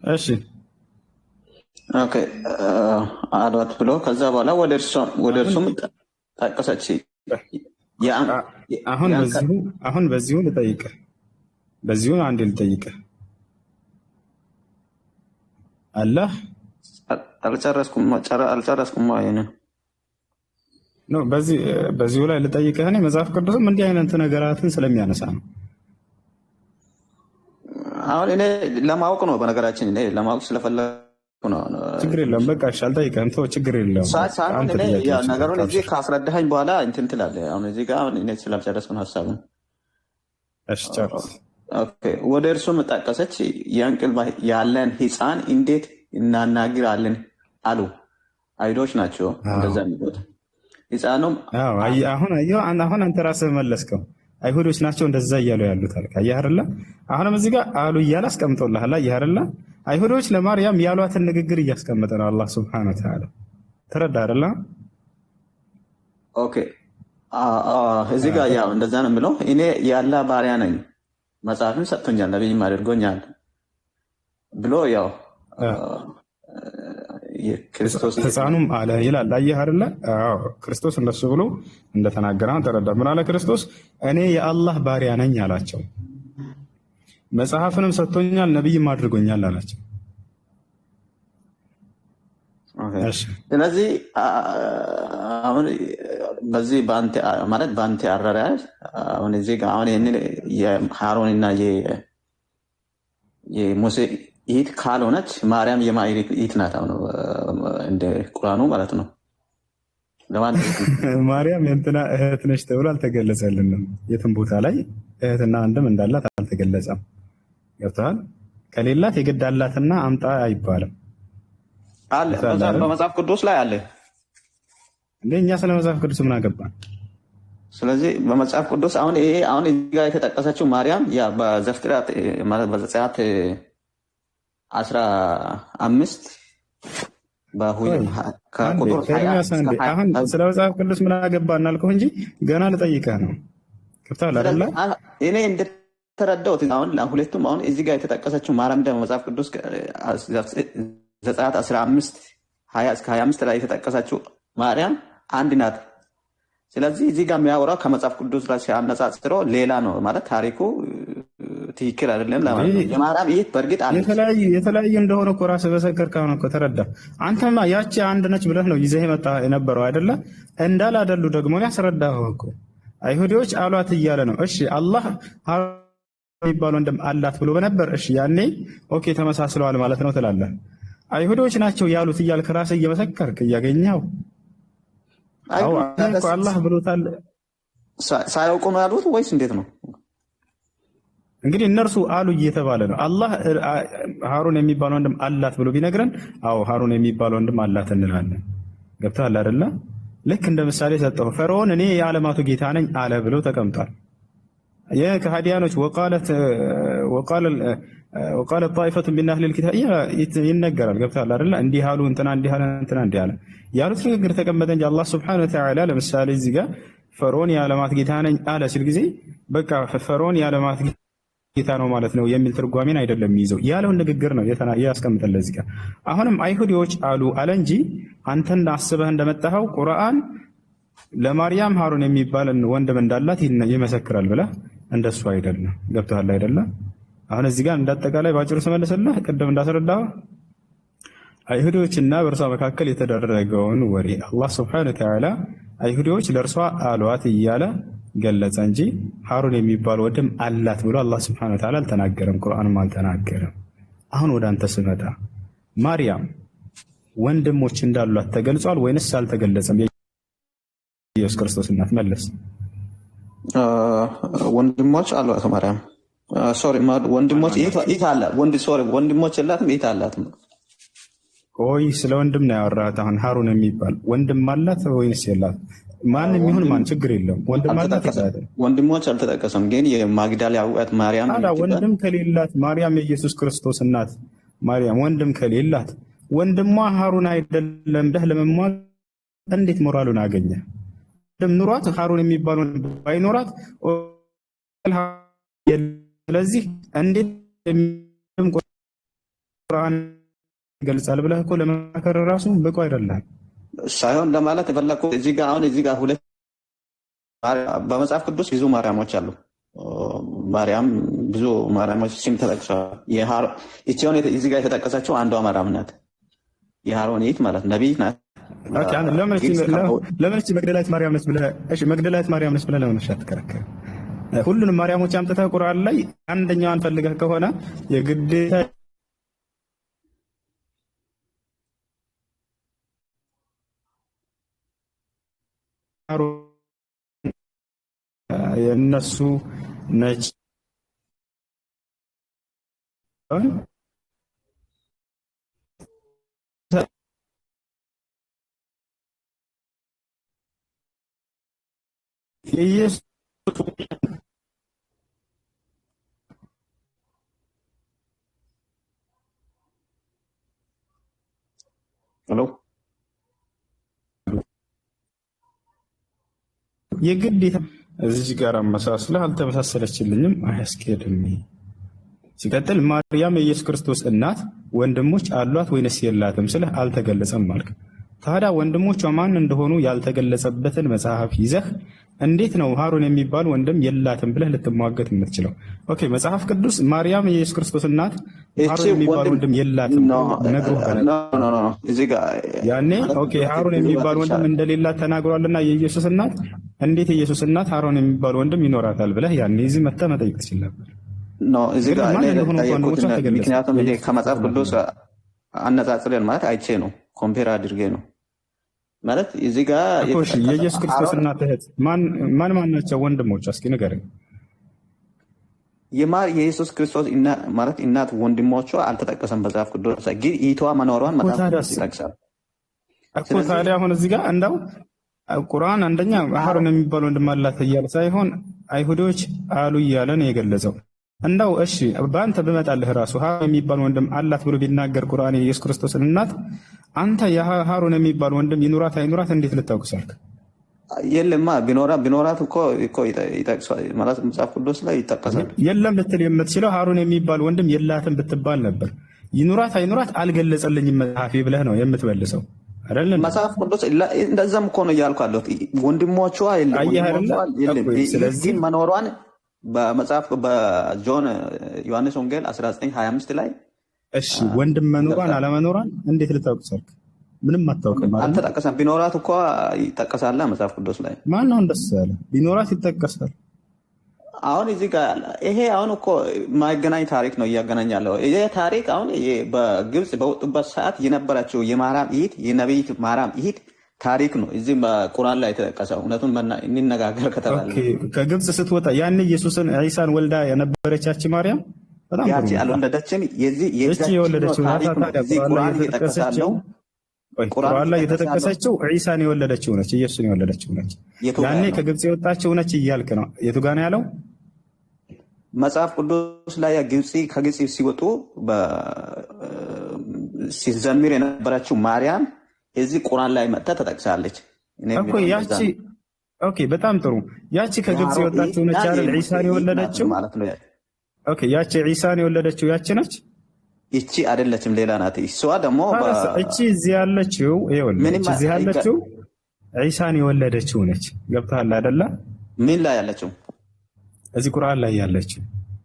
እሺ ኦኬ አሏት ብሎ ከዛ በኋላ ወደ እርሱም ጠቀሰች። አሁን በዚሁ ልጠይቅህ፣ አንድ ልጠይቅህ። አላህ አልጨረስኩም። ይሄንን ነው በዚሁ ላይ ልጠይቅህ። እኔ መጽሐፍ ቅዱስም እንዲህ አይነት ነገራትን ስለሚያነሳ ነው። አሁን እኔ ለማወቅ ነው፣ በነገራችን እኔ ለማወቅ ስለፈለኩ ነው። ችግር የለም በቃ እሺ፣ አልጠይቅህም። ተው ችግር የለም። ነገሩን እዚህ ካስረዳኸኝ በኋላ እንትን ትላለህ። አሁን እዚህ ጋር እኔ ስላልጨረስኩ ነው ሀሳቡን። እሺ ጨርስ። ወደ እርሱም ጠቀሰች፣ የእንቅልፍ ያለን ሕፃን እንዴት እናናግራለን አሉ። አይሁዶች ናቸው እንደዛ የሚሉት። ሕፃኑም አሁን አንተ ራስህ መለስከው። አይሁዶች ናቸው እንደዛ እያሉ ያሉት አልክ። አየህ አይደለ? አሁንም እዚህ ጋር አሉ እያለ አስቀምጦልሃል። አየህ አይደለ? አይሁዶች ለማርያም ያሏትን ንግግር እያስቀመጠ ነው አላህ ሱብሓነሁ ወተዓላ። ተረዳ አይደለ? ኦኬ እዚህ ጋር ያው እንደዛ ነው የሚለው። እኔ የአላህ ባሪያ ነኝ፣ መጽሐፍን ሰጥቶኛል፣ ነቢይም አድርጎኛል ብሎ ያው ሕፃኑም አለ ይላል። አየህ አይደለ? ክርስቶስ እንደሱ ብሎ እንደተናገረ ተረዳ። ምን አለ ክርስቶስ? እኔ የአላህ ባሪያ ነኝ አላቸው። መጽሐፍንም ሰጥቶኛል፣ ነቢይም አድርጎኛል አላቸው። ስለዚህ አሁን በዚህ በአንተ አረዳድ አሁን እዚህ ጋር አሁን ይህንን የሃሮንና የሙሴ ኢት ካልሆነች ማርያም የማይሪ ኢት ናት። አሁን እንደ ቁርአኑ ማለት ነው። ማርያም የእንትና እህት ነች ተብሎ አልተገለጸልንም። የትም ቦታ ላይ እህትና ወንድም እንዳላት አልተገለጸም። ገብቶሃል? ከሌላት የግድ አላትና አምጣ አይባልም። አለ በመጽሐፍ ቅዱስ ላይ አለ። እኛ ስለ መጽሐፍ ቅዱስ ምን አገባን? ስለዚህ በመጽሐፍ ቅዱስ አሁን እዚህ ጋር የተጠቀሰችው ማርያም ያ በዘፍጥረት ማለት በዘጸአት 15 አሁን ስለ መጽሐፍ ቅዱስ ምን አገባን አልከው እንጂ ገና ልጠይቀህ ነው። ገብቶሃል አይደለ? እኔ እንደተረዳሁት አሁን ሁለቱም አሁን እዚህ ጋር የተጠቀሰችው ማርያም ደግሞ መጽሐፍ ቅዱስ ዘጸአት 15 20 እስከ 25 ላይ የተጠቀሰችው ማርያም አንድ ናት። ስለዚህ እዚህ ጋር የሚያወራው ከመጽሐፍ ቅዱስ ላይ ሲያነጻጽረው ሌላ ነው ማለት ታሪኩ ትክክል አይደለም ለማለት ነው። የማርያም ይህ በእርግጥ የተለያየ እንደሆነ እኮ ራስህ በሰከርከው ነው እኮ ተረዳ። አንተማ ያቺ አንድ ነች ብለህ ነው ይዘህ የመጣ የነበረው አይደለ? እንዳላደሉ ደግሞ ያስረዳኸው እኮ አይሁዶች አሏት እያለ ነው። እሺ አላህ የሚባል ወንድም አላት ብሎ በነበር እሺ ያኔ ኦኬ ተመሳስለዋል ማለት ነው ትላለህ። አይሁዶች ናቸው ያሉት እያልክ ራስህ እየመሰከርክ እያገኘኸው አላህ ብሎታል። ሳያውቁ ነው ያሉት ወይስ እንዴት ነው? እንግዲህ እነርሱ አሉ እየተባለ ነው። አላህ ሃሩን የሚባል ወንድም አላት ብሎ ቢነግረን አዎ ሃሩን የሚባል ወንድም አላት እንላለን። ገብቶሃል አይደለ? ልክ እንደ ምሳሌ ሰጠው። ፈርዖን እኔ የዓለማቱ ጌታ ነኝ አለ ብለው ተቀምጧል። የከሃዲያኖች ወቃለ ጣኢፈቱ ሚን አህሊል ኪታብ ይነገራል። ገብቶሃል አይደለ? እንዲህ አሉ እንትና እንዲህ አለ እንትና እንዲህ አለ ያሉት ንግግር ተቀመጠ እንጂ አላህ ሱብሓነሁ ወተዓላ ለምሳሌ እዚህ ጋር ፈርዖን የዓለማት ጌታ ነኝ አለ ሲል ጊዜ በቃ ፈርዖን የዓለማት ጌታ ነው ማለት ነው የሚል ትርጓሜን አይደለም የሚይዘው ያለውን ንግግር ነው ያስቀምጠን እዚህ ጋር። አሁንም አይሁዶች አሉ አለ እንጂ አንተን አስበህ እንደመጣኸው ቁርአን ለማርያም ሃሩን የሚባል ወንድም እንዳላት ይመሰክራል ብለህ እንደሱ አይደለም። ገብቶሃል አይደለም? አሁን እዚህ ጋር እንዳጠቃላይ ባጭሩ ስመልስልህ ቅድም እንዳስረዳው አይሁዶችና በእርሷ መካከል የተደረገውን ወሬ አላህ ሱብሓነሁ ወተዓላ አይሁዶች ለእርሷ አሏት እያለ ገለጸ እንጂ ሃሩን የሚባል ወንድም አላት ብሎ አላህ ሱብሓነሁ ወተዓላ አልተናገረም፣ ቁርአንም አልተናገረም። አሁን ወደ አንተ ስመጣ ማርያም ወንድሞች እንዳሏት ተገልጿል ወይንስ አልተገለጸም? የኢየሱስ ክርስቶስ እናት መለስ። ወንድሞች አሏት ማርያም። ሶሪ ወንድሞች ይት አላት ወንድሞች የላትም ይት አላት። ቆይ ስለ ወንድም ነው ያወራሁት። አሁን ሃሩን የሚባል ወንድም አላት ወይንስ የላት? ማንም ይሁን ማን ችግር የለም። ወንድም አላት ይላል። ወንድሞች አልተጠቀሰም፣ ግን የማግዳላዊት ማርያም ወንድም ከሌላት ማርያም የኢየሱስ ክርስቶስ እናት ማርያም ወንድም ከሌላት ወንድሟ ሃሩን አይደለም ብለህ ለመሟል እንዴት ሞራሉን አገኘ? ወንድም ኑሯት ሃሩን የሚባል ወንድም ባይኖራት ስለዚህ እንዴት ቁርአን ይገልጻል ብለህ እኮ ለመከረ ራሱ ብቁ አይደለም ሳይሆን ለማለት የፈለኩት እዚህ ጋር ሁለት በመጽሐፍ ቅዱስ ብዙ ማርያሞች አሉ። ማርያም ብዙ ማርያሞች ስም ተጠቅሷል። ይቺውን እዚህ ጋር የተጠቀሰችው አንዷ ማርያም ናት። የሃሮኒት ማለት ነቢይ ናት። ለምን እቺ መግደላዊት ማርያም ነች ብለህ መግደላዊት ማርያም ነች ብለህ ለምን አትከራከር? ሁሉንም ማርያሞች አምጥተህ ቁርአን ላይ አንደኛዋን ፈልገህ ከሆነ የግዴታ የነሱ ነች ኢየሱስ ሄሎ የግዴታ እዚህ ጋር አመሳስለህ አልተመሳሰለችልኝም፣ አያስኬድም። ሲቀጥል ማርያም የኢየሱስ ክርስቶስ እናት ወንድሞች አሏት ወይንስ የላትም ስልህ አልተገለጸም አልክ። ታዲያ ወንድሞቿ ማን እንደሆኑ ያልተገለጸበትን መጽሐፍ ይዘህ እንዴት ነው ሃሩን የሚባል ወንድም የላትም ብለህ ልትሟገት የምትችለው? ኦኬ መጽሐፍ ቅዱስ ማርያም የኢየሱስ ክርስቶስ እናት ሃሩን የሚባል ወንድም የላትም ነግሮሃል። ያኔ ኦኬ ሃሩን የሚባል ወንድም እንደሌላት ተናግሯልና የኢየሱስ እናት እንዴት የኢየሱስ እናት ሃሩን የሚባል ወንድም ይኖራታል ብለህ ያኔ እዚህ መጥተህ መጠየቅ ትችል ነበር። ምክንያቱም ከመጽሐፍ ቅዱስ አነጻጽረን ማለት አይቼ ነው ኮምፔር አድርጌ ነው ማለት እዚህ ጋር የኢየሱስ ክርስቶስ እናት እህት ማን ናቸው ወንድሞች? እስኪ ንገረኝ። የኢየሱስ ክርስቶስ ማለት እናት ወንድሞቿ አልተጠቀሰም መጽሐፍ ቅዱስ፣ ግን ኢቷ መኖሯን መጽሐፍ ቅዱስ ይጠቅሳል እኮ። ታዲያ አሁን እዚህ ጋር እንደው ቁርአን አንደኛ ሃሩን የሚባል ወንድም አላት እያለ ሳይሆን አይሁዶች አሉ እያለ ነው የገለጸው። እንደው እሺ በአንተ ብመጣልህ ራሱ ሃሩን የሚባል ወንድም አላት ብሎ ቢናገር ቁርአን የኢየሱስ ክርስቶስን እናት አንተ የሃሩን የሚባል ወንድም ይኑራት አይኑራት እንዴት ልታውቅ ቻልክ? የለማ ቢኖራት እኮ ይጠቅሳል ማለት መጽሐፍ ቅዱስ ላይ ይጠቀሳል። የለም ልትል የምትችለው ሃሩን የሚባል ወንድም የላትም ብትባል ነበር። ይኑራት አይኑራት አልገለጸልኝም መጽሐፌ ብለህ ነው የምትመልሰው አይደል? መጽሐፍ ቅዱስ እንደዛም እኮ ነው እያልኩ አለሁት። ወንድሞቿ የለም ስለዚህ መኖሯን በመጽሐፍ በጆን ዮሐንስ ወንጌል 19:25 ላይ እሺ ወንድም መኖሯን አለመኖሯን እንዴት ልታውቅ ቻልክ? ምንም አታውቅም ማለት አልተጠቀሰም። ቢኖራት እኮ ይጠቀሳል መጽሐፍ ቅዱስ ላይ። ማን ነው እንደሱ ያለ? ቢኖራት ይጠቀሳል። አሁን እዚህ ጋር ይሄ አሁን እኮ ማይገናኝ ታሪክ ነው እያገናኛለሁ። ይሄ ታሪክ አሁን በግብጽ በወጡበት ሰዓት የነበረችው የማርያም እህት የነቢይት ማርያም እህት ታሪክ ነው እዚህ በቁርአን ላይ የተጠቀሰው። እውነቱን እንነጋገር ከተባለ ከግብጽ ስትወጣ ያን ኢየሱስን ዒሳን ወልዳ የነበረቻች ማርያም በጣም ያቺ አልወለደችም። የዚህ የወለደችው ቁርአን ላይ የተጠቀሰችው ዒሳን የወለደችው ነች፣ ኢየሱስን የወለደችው ነች። ያኔ ከግብጽ የወጣችው ነች እያልክ ነው። የቱ ጋር ነው ያለው? መጽሐፍ ቅዱስ ላይ ከግብጽ ሲወጡ ሲዘምር የነበረችው ማርያም እዚህ ቁርአን ላይ መጥታ ተጠቅሳለች እኮ ያቺ። ኦኬ በጣም ጥሩ። ያቺ ከግብጽ የወጣችው ነች አይደል? ዒሳን የወለደችው ማለት ነው። ኦኬ ያቺ ዒሳን የወለደችው ያቺ ነች። እቺ አይደለችም፣ ሌላ ናት። እሷ ደግሞ እቺ እዚህ ያለችው ይኸውልህ፣ እዚህ ያለችው ዒሳን የወለደችው ነች። ገብቶሃል አይደለ? ምን ላይ ያለችው? እዚህ ቁርአን ላይ ያለችው።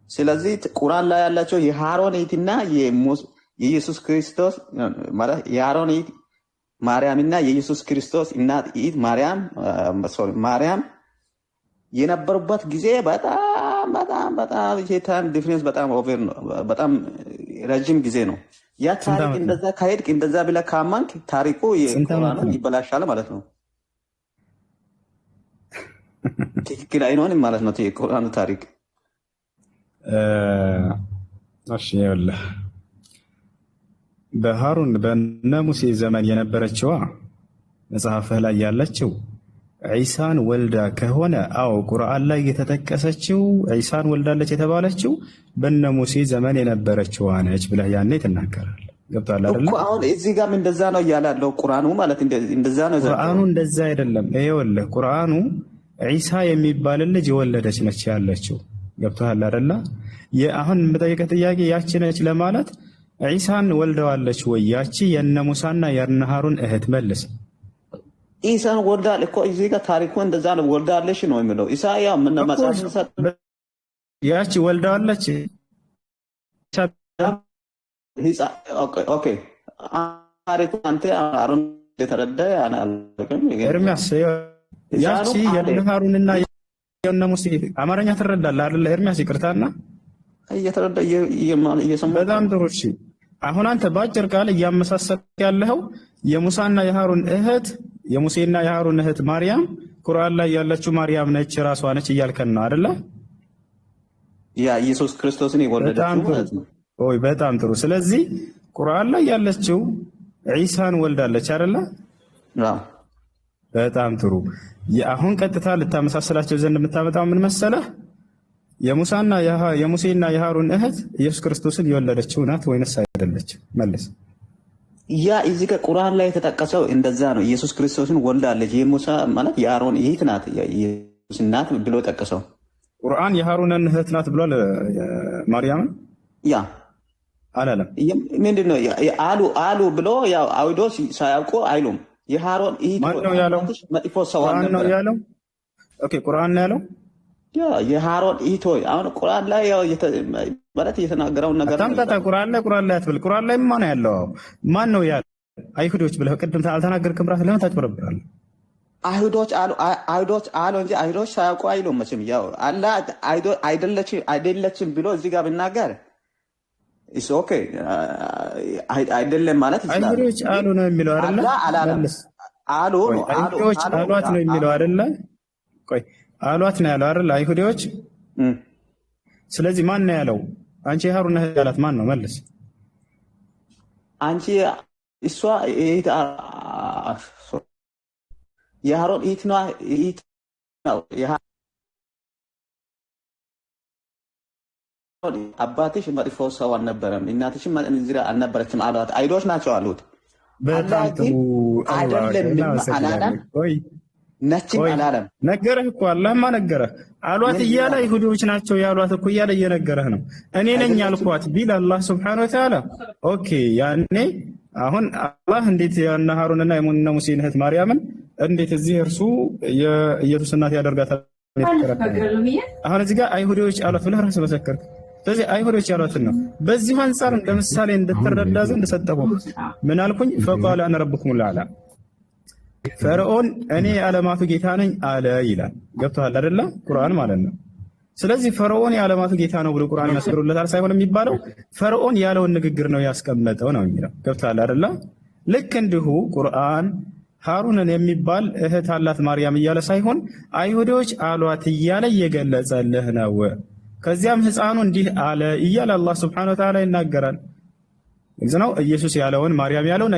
ስለዚህ ቁርአን ላይ ያለችው የሃሮን እህትና የኢየሱስ ክርስቶስ ማለት የሃሮን እህት ማርያምና የኢየሱስ ክርስቶስ እናት እህት ማርያም የነበሩበት ጊዜ በጣም የታይም ዲፍረንስ በጣም ኦቨር ነው። በጣም ረጅም ጊዜ ነው። ያ ታሪክ እንደዛ ካሄድክ እንደዛ ብለህ ካማንክ ታሪኩ የቁርአኑ ይበላሻል ማለት ነው። ትክክል አይሆንም ማለት ነው የቁርአኑ ታሪክ። እሺ ይኸውልህ በሃሩን በነ ሙሴ ዘመን የነበረችዋ መጽሐፍህ ላይ ያለችው ዒሳን ወልዳ ከሆነ አዎ ቁርአን ላይ የተጠቀሰችው ዒሳን ወልዳለች የተባለችው በነ ሙሴ ዘመን የነበረችዋ ነች ብለህ ያኔ ትናገራለህ። ገብቶሃል አይደል? አሁን እዚህ ጋርም እንደዛ ነው እያላለሁ ቁርአኑ ማለት እንደዛ ነው። ቁርአኑ እንደዛ አይደለም። ይኸውልህ ቁርአኑ ዒሳ የሚባል ልጅ የወለደች ነች ያለችው። ገብቶሃል አይደል? አሁን የምጠይቀህ ጥያቄ ያቺ ነች ለማለት ዒሳን ወልደዋለች ወይ? ያቺ የነ ሙሳና የነ ሃሩን እህት መልስ። ኢሳን ወልዳል እኮ እዚህ ጋር ታሪኩ እንደዛ ነው። ወልዳለች ነው የሚለው። ኢሳ ያው ምን መጽሐፍ ሰጥ ያቺ ወልደዋለች። ኦኬ ታሪኩ አንተ ሃሩን የተረዳ አናልከም። ኤርሚያስ ያቺ የነ ሃሩንና የነ ሙሳ አማርኛ ትረዳለህ አይደል? ኤርሚያስ ይቅርታና እየተረዳ እየሰማ በጣም ጥሩ። እሺ አሁን አንተ በአጭር ቃል እያመሳሰልክ ያለኸው የሙሳና የሃሩን እህት የሙሴና የሃሩን እህት ማርያም ቁርአን ላይ ያለችው ማርያም ነች ራሷ ነች እያልከን ነው አይደለ? ያ ኢየሱስ ክርስቶስን የወለደችው ማለት ነው። ኦይ በጣም ጥሩ። ስለዚህ ቁርአን ላይ ያለችው ዒሳን ወልዳለች አይደለ? አዎ በጣም ጥሩ። አሁን ቀጥታ ልታመሳሰላቸው ዘንድ የምታመጣው ምን መሰለህ? የሙሴና የሃሩን እህት ኢየሱስ ክርስቶስን የወለደችው ናት ወይንስ አይደለችም? መልስ። ያ እዚህ ጋር ቁርአን ላይ የተጠቀሰው እንደዛ ነው። ኢየሱስ ክርስቶስን ወልዳለች። የሙሳ ማለት የአሮን እህት ናት የኢየሱስ እናት ብሎ ጠቀሰው። ቁርአን የሃሩንን እህት ናት ብሏል ማርያምን? ያ አላለም። ምንድነው አሉ ብሎ ያው አይሁዶች ሳያውቁ አይሉም። የሃሮን እህት ነው ያለው። መጥፎ ሰው ነው ያለው። ኦኬ ቁርአን ነው ያለው። ያ የሃሮን እህት ሆይ አሁን ቁርአን ላይ ያው ማለት የተናገረው ነገር ታምጣጣ ቁርአን ላይ አትበል። ቁርአን ላይ ማን ያለው? ማን ነው ያለው? አይሁዶች ብለህ ቅድም አልተናገርክም? ራስህ ለምን ታጭበረብራለህ? አይሁዶች አሉ እንጂ አይሁዶች ሳያውቁ አይሉም። መቼም ያው አላ አይደለችም ብሎ እዚህ ጋር ብናገር ኢስ ኦኬ አይደለም ማለት ይችላል። አይሁዶች አሉ ነው የሚለው አይደለ? አይሁዶች አሏት ነው የሚለው አይደለ? ቆይ አሏት ነው ያለው አይደል? አይሁዶች። ስለዚህ ማን ነው ያለው? አንቺ የሃሩን እህት ያላት ማን ነው? መልስ። አንቺ እሷ የሃሩን እህት ነው። አባትሽ መጥፎ ሰው አልነበረም፣ እናትሽም እዚህ አልነበረችም አሏት። አይሁዶች ናቸው አሉት። በጣም ጥሩ አይደለም አላለም። ነችም አላለም። ነገረህ እኮ አላህማ ነገረህ። አሏት እያለ አይሁዶች ናቸው ያሏት እኮ እያለ እየነገረህ ነው። እኔ ነኝ ያልኳት ቢል አላህ ሱብሓነሁ ወተዓላ ኦኬ። ያኔ አሁን አላህ እንዴት የነ ሃሩንና የነ ሙሴን እህት ማርያምን እንዴት እዚህ እርሱ የኢየሱስ እናት ያደርጋታል? አሁን እዚህ ጋር አይሁዶች አሏት ብለህ ራስህ መሰከርክ። ስለዚህ አይሁዶች ያሏትን ነው። በዚሁ አንጻር ለምሳሌ እንድትረዳ ዘንድ ሰጠሁ። ምን አልኩኝ? ፈቃለ አነ ረብኩሙል አዕላ ፈርዖን እኔ የዓለማቱ ጌታ ነኝ አለ ይላል። ገብቶሃል አይደለ? ቁርአን ማለት ነው። ስለዚህ ፈርዖን የዓለማቱ ጌታ ነው ብሎ ቁርአን ያስቀሩለታል ሳይሆን የሚባለው ፈርዖን ያለውን ንግግር ነው ያስቀመጠው ነው የሚለው። ገብቶሃል አይደለ? ልክ እንዲሁ ቁርአን ሃሩንን የሚባል እህት አላት ማርያም እያለ ሳይሆን አይሁዶች አሏት እያለ እየገለጸልህ ነው። ከዚያም ህፃኑ እንዲህ አለ እያለ አላህ ሱብሓነሁ ወተዓላ ይናገራል። ግልጽ ነው። ኢየሱስ ያለውን ማርያም ያለውን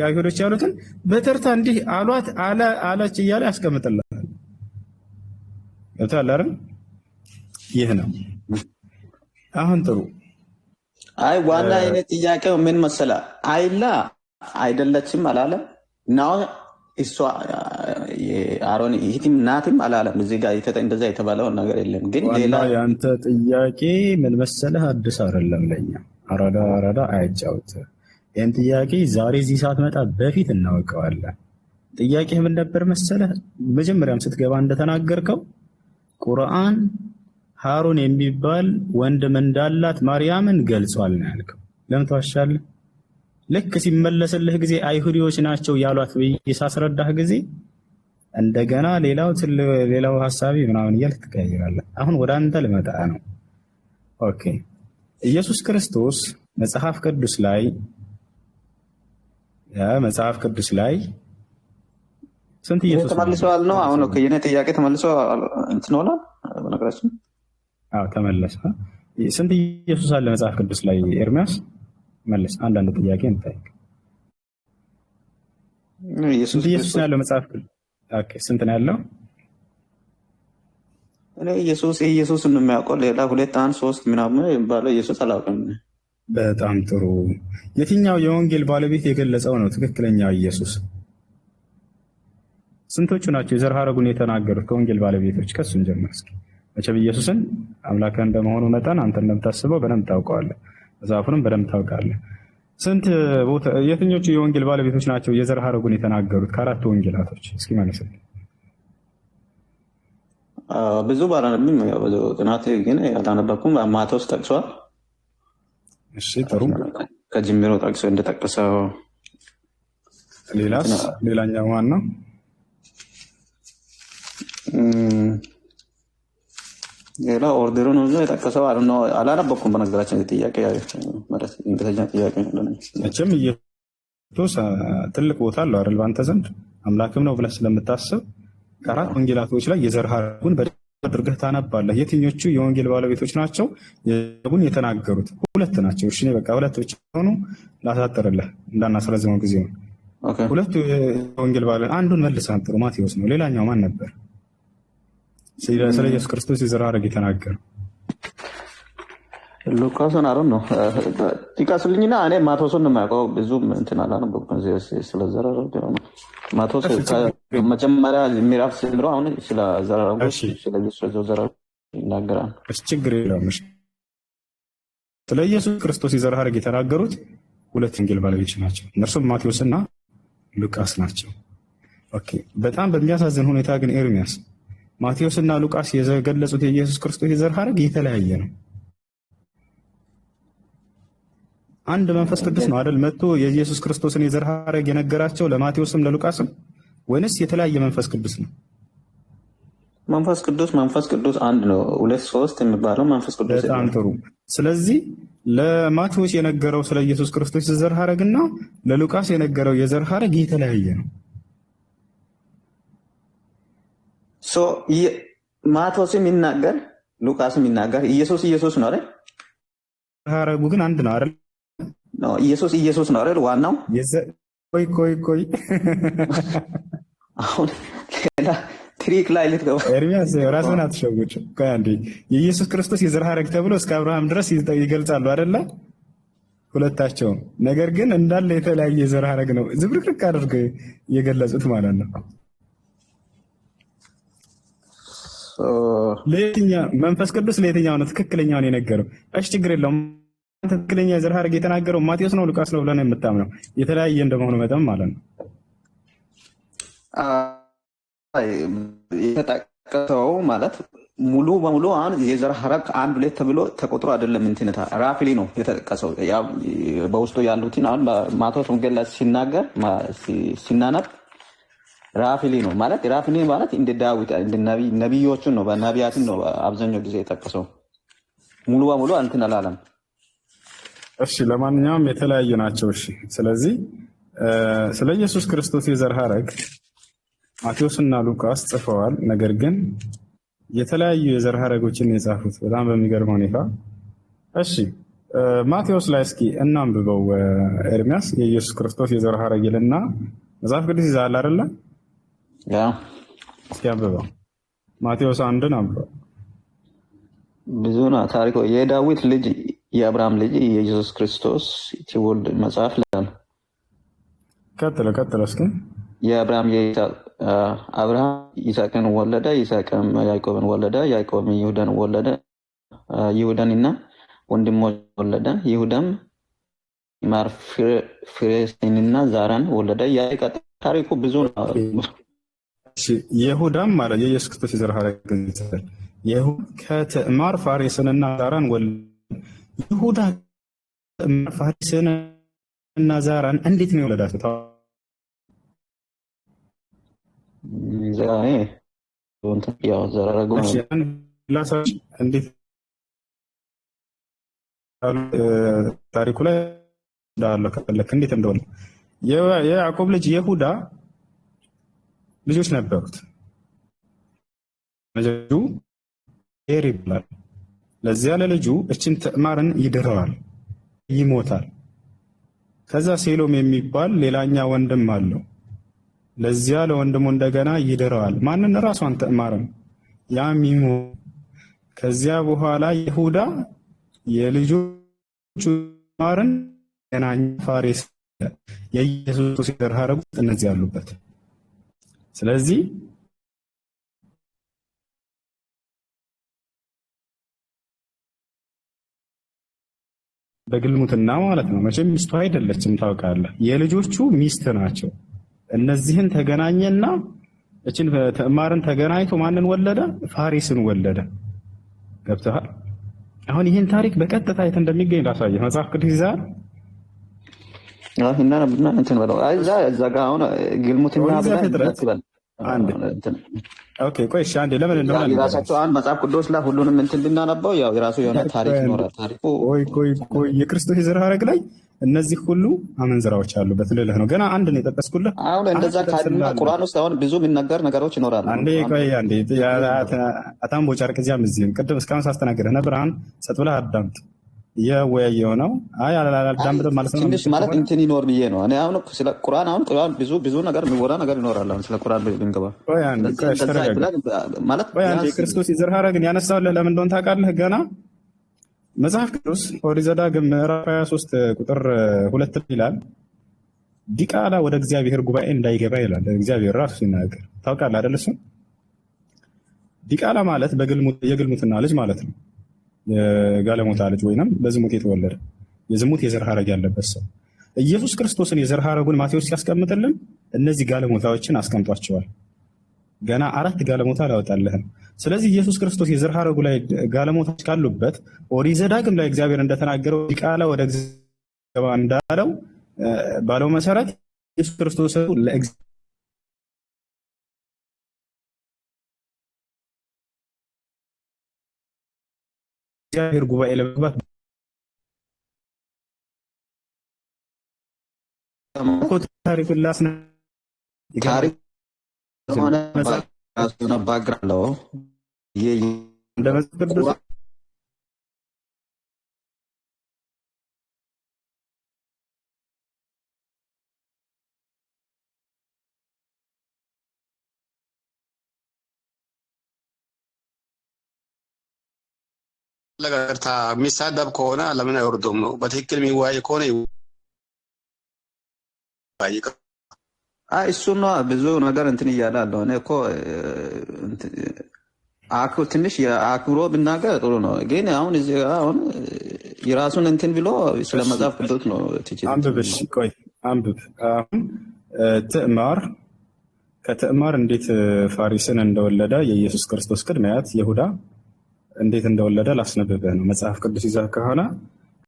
አይሁዶች ያሉትን በተርታ እንዲህ አሏት አለች እያለ ያስቀምጥልሃል። ገብቶሃል አይደል? ይህ ነው። አሁን ጥሩ። አይ ዋና አይነት ጥያቄው ምን መሰላ? አይላ አይደለችም አላለም ነው እሷ የአሮን እህትም ናትም አላለም። እዚህ ጋር እንደዛ የተባለው ነገር የለም። ግን ሌላ ያንተ ጥያቄ ምን መሰለህ? አዲስ አይደለም ለኛ። አራዳ አያጫውት። ይህን ጥያቄ ዛሬ እዚህ ሳትመጣ በፊት እናውቀዋለን። ጥያቄህ ምን ነበር መሰለህ? መጀመሪያም ስትገባ እንደተናገርከው ቁርአን ሃሩን የሚባል ወንድም እንዳላት ማርያምን ገልጿል ነው ያልከው። ለምን ተዋሻለህ? ልክ ሲመለስልህ ጊዜ አይሁዲዎች ናቸው ያሏት ብዬ ሳስረዳህ ጊዜ እንደገና ሌላው ሐሳቢ ምናምን እያልክ ትቀይራለህ። አሁን ወደ አንተ ልመጣ ነው። ኦኬ ኢየሱስ ክርስቶስ መጽሐፍ ቅዱስ ላይ ስንት ኢየሱስ ተመልሷል ነው? አሁን ኦኬ የኔ ጥያቄ ተመልሶ እንትን ሆነ በነገራችን። አዎ ተመለሰ። ስንት ኢየሱስ አለ መጽሐፍ ቅዱስ ላይ? ኤርሚያስ መልስ። አንዳንድ ጥያቄ እንጠይቅ። ስንት ኢየሱስ ነው ያለው መጽሐፍ ቅዱስ? ኦኬ ስንት ነው ያለው? እኔ ኢየሱስ ነው የሚያውቀው። ሌላ 2 1 3 ምናምን የሚባለው ኢየሱስ አላውቅም። በጣም ጥሩ። የትኛው የወንጌል ባለቤት የገለጸው ነው ትክክለኛው ኢየሱስ? ስንቶቹ ናቸው የዘር ሐረጉን የተናገሩት ከወንጌል ባለቤቶች? ከሱን ጀምር እስኪ። መቼም ኢየሱስን አምላክ እንደመሆኑ መጠን አንተ እንደምታስበው በደንብ ታውቀዋለህ። መጽሐፉንም በደንብ ታውቃለህ። ስንት ቦታ የትኞቹ የወንጌል ባለቤቶች ናቸው የዘር ሐረጉን የተናገሩት ከአራት ወንጌላቶች? እስኪ መልስልኝ። ብዙ ባላነብም ብዙ ጥናት ግን አላነበብኩም። ማቴዎስ ጠቅሷል። እሺ ጥሩ። ከጅምሮ ጠቅሶ እንደጠቀሰው ሌላስ? ሌላኛው ማን ነው? ሌላ ኦርደሩ ነው የጠቀሰው። አላነበብኩም። በነገራችን ጥያቄ ማለት እንግሊዝኛ ጥያቄ ነው። መቼም ኢየሱስ ትልቅ ቦታ አለው አይደል? በአንተ ዘንድ አምላክም ነው ብለህ ስለምታስብ ከአራት ወንጌላቶች ላይ የዘር ሐረጉን በደንብ አድርገህ ታነባለህ። የትኞቹ የወንጌል ባለቤቶች ናቸው የዘሩን የተናገሩት? ሁለት ናቸው። እሺ በቃ ሁለት ብቻ ሆኑ፣ ላሳጥርልህ እንዳናስረዝመው ጊዜውን። ሁለቱ የወንጌል ባለቤቶች አንዱን መልሰህ አንጥሩ። ማቴዎስ ነው። ሌላኛው ማን ነበር? ስለ ኢየሱስ ክርስቶስ የዘር ሐረግ የተናገረው ሉቃስን አሮን ነው። ጥቀስልኝና እኔ ማቴዎስን ነው የማውቀው። ብዙም እንትን አላነበብኩም ስለ ዘር ሐረግ ነው። ማቴዎስ መጀመሪያ ምዕራፍ ጀምሮ አሁን ስለ ዘር ሐረግ ስለ ኢየሱስ ዘር ሐረግ ይናገራል። ችግር የለውም። ስለ ኢየሱስ ክርስቶስ የዘር ሐረግ የተናገሩት ሁለት ወንጌል ባለቤቶች ናቸው። እነርሱም ማቴዎስና ሉቃስ ናቸው። ኦኬ። በጣም በሚያሳዝን ሁኔታ ግን ኤርሚያስ ማቴዎስና ሉቃስ የገለጹት የኢየሱስ ክርስቶስ የዘር ሐረግ የተለያየ ነው። አንድ መንፈስ ቅዱስ ነው አይደል መጥቶ የኢየሱስ ክርስቶስን የዘር ሐረግ የነገራቸው ለማቴዎስም ለሉቃስም፣ ወይንስ የተለያየ መንፈስ ቅዱስ ነው? መንፈስ ቅዱስ አንድ ነው። ሁለት ሶስት የሚባለው መንፈስ ቅዱስ። በጣም ጥሩ። ስለዚህ ለማቴዎስ የነገረው ስለ ኢየሱስ ክርስቶስ የዘር ሐረግና ለሉቃስ የነገረው የዘር ሐረግ የተለያየ ነው። ማቴዎስም ይናገር ሉቃስም ይናገር ኢየሱስ ነው አይደል? ሐረጉ ግን አንድ ነው አይደል? ኢየሱስ ነው አይደል? ዋናው ቆይ አሁን ሌላ ትሪክ ላይ ልትገባ ኤርሚያስ፣ ራስህን አትሸውጭ። አንዴ የኢየሱስ ክርስቶስ የዘር ሐረግ ተብሎ እስከ አብርሃም ድረስ ይገልጻሉ አይደለ? ሁለታቸውም። ነገር ግን እንዳለ የተለያየ የዘር ሐረግ ነው ዝብርቅርቅ አድርገው የገለጹት ማለት ነው። ለየትኛው መንፈስ ቅዱስ ለየትኛው ነው ትክክለኛውን የነገረው? እሺ ችግር የለውም። ትክክለኛ የዘር ሐረግ የተናገረው ማቴዎስ ነው ሉቃስ ነው ብለህ ነው የምታምነው? የተለያየ እንደመሆኑ መጠን ማለት ነው። የተጠቀሰው ማለት ሙሉ በሙሉ አሁን የዘር ሐረግ አንድ ሁለት ተብሎ ተቆጥሮ አይደለም። እንትነታ ራፍሊ ነው የተጠቀሰው። በውስጡ ያሉትን አሁን ማቴዎስ ወንጌል ላይ ሲናገር ሲናነብ ራፍሊ ነው ማለት ራፍሊ ማለት እንደ ዳዊት እንደ ነቢዮቹን ነው በነቢያትን ነው አብዛኛው ጊዜ የጠቀሰው። ሙሉ በሙሉ እንትን አላለም። እሺ ለማንኛውም የተለያዩ ናቸው። እሺ ስለዚህ ስለ ኢየሱስ ክርስቶስ የዘር ሐረግ ማቴዎስና ሉቃስ ጽፈዋል። ነገር ግን የተለያዩ የዘር ሐረጎችን የጻፉት በጣም በሚገርም ሁኔታ። እሺ ማቴዎስ ላይ እስኪ እናንብበው። ኤርሚያስ የኢየሱስ ክርስቶስ የዘር ሐረግ ይልና መጽሐፍ ቅዱስ ይዛል አይደለ? ያ እስኪ አንብበው። ማቴዎስ 1 አንብበው። ብዙ ነው ታሪኩ። የዳዊት ልጅ የአብርሃም ልጅ የኢየሱስ ክርስቶስ ትውልድ መጽሐፍ ላይ ቀጥለ እስኪ። የአብርሃም አብርሃም ይስሐቅን ወለደ፣ ይስሐቅም ያዕቆብን ወለደ፣ ያዕቆብም ይሁዳን ወለደ፣ ይሁዳንና ወንድሞች ወለደ፣ ይሁዳም ፋሬስንና ዛራን ወለደ። ታሪኩ ብዙ ነው። ይሁዳም ማለት የኢየሱስ ክርስቶስ የዘር ሐረግ ይሁዳ ከትዕማር ፋሬስንና ዛራን ወለደ። ይሁዳ ፋሬስንና ዛራን እንዴት ነው የወለዳቸው? እንዴት ታሪኩ ላይ እንዳለ ከፈለክ እንዴት እንደሆነ የያዕቆብ ልጅ ይሁዳ ልጆች ነበሩት። ልጁ ኤር ይባላል። ለዚያ ለልጁ እችን ትዕማርን ይድረዋል፣ ይሞታል። ከዛ ሴሎም የሚባል ሌላኛ ወንድም አለው። ለዚያ ለወንድሙ እንደገና ይድረዋል። ማንን? ራሷን ትዕማርን። ያም ይሞት። ከዚያ በኋላ ይሁዳ የልጆቹ ትዕማርን ገናኝ ፋሬስ የኢየሱስ የዘር ሐረግ ውስጥ እነዚህ ያሉበት። ስለዚህ በግልሙትና ማለት ነው። መቼም ሚስቱ አይደለችም ታውቃለህ፣ የልጆቹ ሚስት ናቸው። እነዚህን ተገናኘና እችን ትዕማርን ተገናኝቶ ማንን ወለደ? ፋሪስን ወለደ። ገብተሃል? አሁን ይህን ታሪክ በቀጥታ የት እንደሚገኝ ላሳየህ። መጽሐፍ ቅዱስ ይዛል እና እንትን በለው እዛ ጋ አሁን ግልሙትና ኦኬ ቆይ እሺ፣ አንዴ ለምን እንደሆነ የራሳቸው አንድ መጽሐፍ ቅዱስ ላይ ሁሉንም እንትን ብናነበው ያው የራሱ የሆነ ታሪክ ይኖራል። ታሪኩ ቆይ የክርስቶስ የዘር ሐረግ ላይ እነዚህ ሁሉ አመንዝራዎች አሉበት ልልህ ነው። ገና አንድ ነው የጠቀስኩልህ። አሁን እንደዛ ካልና ቁርአን ውስጥ አሁን ብዙ የሚነገር ነገሮች ይኖራሉ። አንዴ አታምቦ ጨርቅ እዚያም እዚህም ቅድም እስካሁን ሳስተናግድህ ነበር። አሁን ጸጥ ብለህ አዳምጥ። እየወያየሁ ነው። አይ አላዳምጥም ማለት ነው። ትንሽ ማለት እንትን ይኖር ብዬ ነው እኔ አሁን ስለ ቁርአን ብዙ ነገር የሚወራ ነገር ይኖራል። አሁን ስለ ቁርአን ብንገባ ማለት የክርስቶስ የዘር ሐረግን ያነሳሁልህ ለምን እንደሆነ ታውቃለህ? ገና መጽሐፍ ቅዱስ ኦሪት ዘዳግም ምዕራፍ 23 ቁጥር 2 ይላል ዲቃላ ወደ እግዚአብሔር ጉባኤ እንዳይገባ ይላል። እግዚአብሔር ራሱ ሲናገር ታውቃለህ አይደል? እሱ ዲቃላ ማለት የግልሙትና ልጅ ማለት ነው። የጋለሞታ ልጅ ወይንም በዝሙት የተወለደ የዝሙት የዘር ሐረግ ያለበት ሰው። ኢየሱስ ክርስቶስን የዘር ሐረጉን ማቴዎስ ሲያስቀምጥልን እነዚህ ጋለሞታዎችን አስቀምጧቸዋል። ገና 4 ጋለሞታ አላወጣልህም። ስለዚህ ኢየሱስ ክርስቶስ የዘር ሐረጉ ላይ ጋለሞታዎች ካሉበት ኦሪት ዘዳግም ላይ እግዚአብሔር እንደተናገረው ዲቃላ ወደ እግዚአብሔር እንዳለው ባለው መሰረት ኢየሱስ ክርስቶስ እግዚአብሔር ጉባኤ ለመግባት ታሪኩን ላስነ ታሪክ ሆነ ባግራውንድ ነው እንደመጽሐፍ ለገርታ የሚሳደብ ከሆነ ለምን አይወርዱም ነው? በትክክል የሚወያይ ከሆነ እሱ ነው ብዙ ነገር እንትን እያለ አለው። እኔ እኮ ትንሽ የአክብሮ ብናገር ጥሩ ነው፣ ግን አሁን እዚህ አሁን የራሱን እንትን ብሎ ስለ መጽሐፍ ቅዱስ ነው አንብብ። እሺ ቆይ አንብብ። አሁን ከትዕማር እንዴት ፋሪስን እንደወለደ የኢየሱስ ክርስቶስ ቅድመ አያት ይሁዳ እንዴት እንደወለደ ላስነብብህ ነው። መጽሐፍ ቅዱስ ይዘህ ከሆነ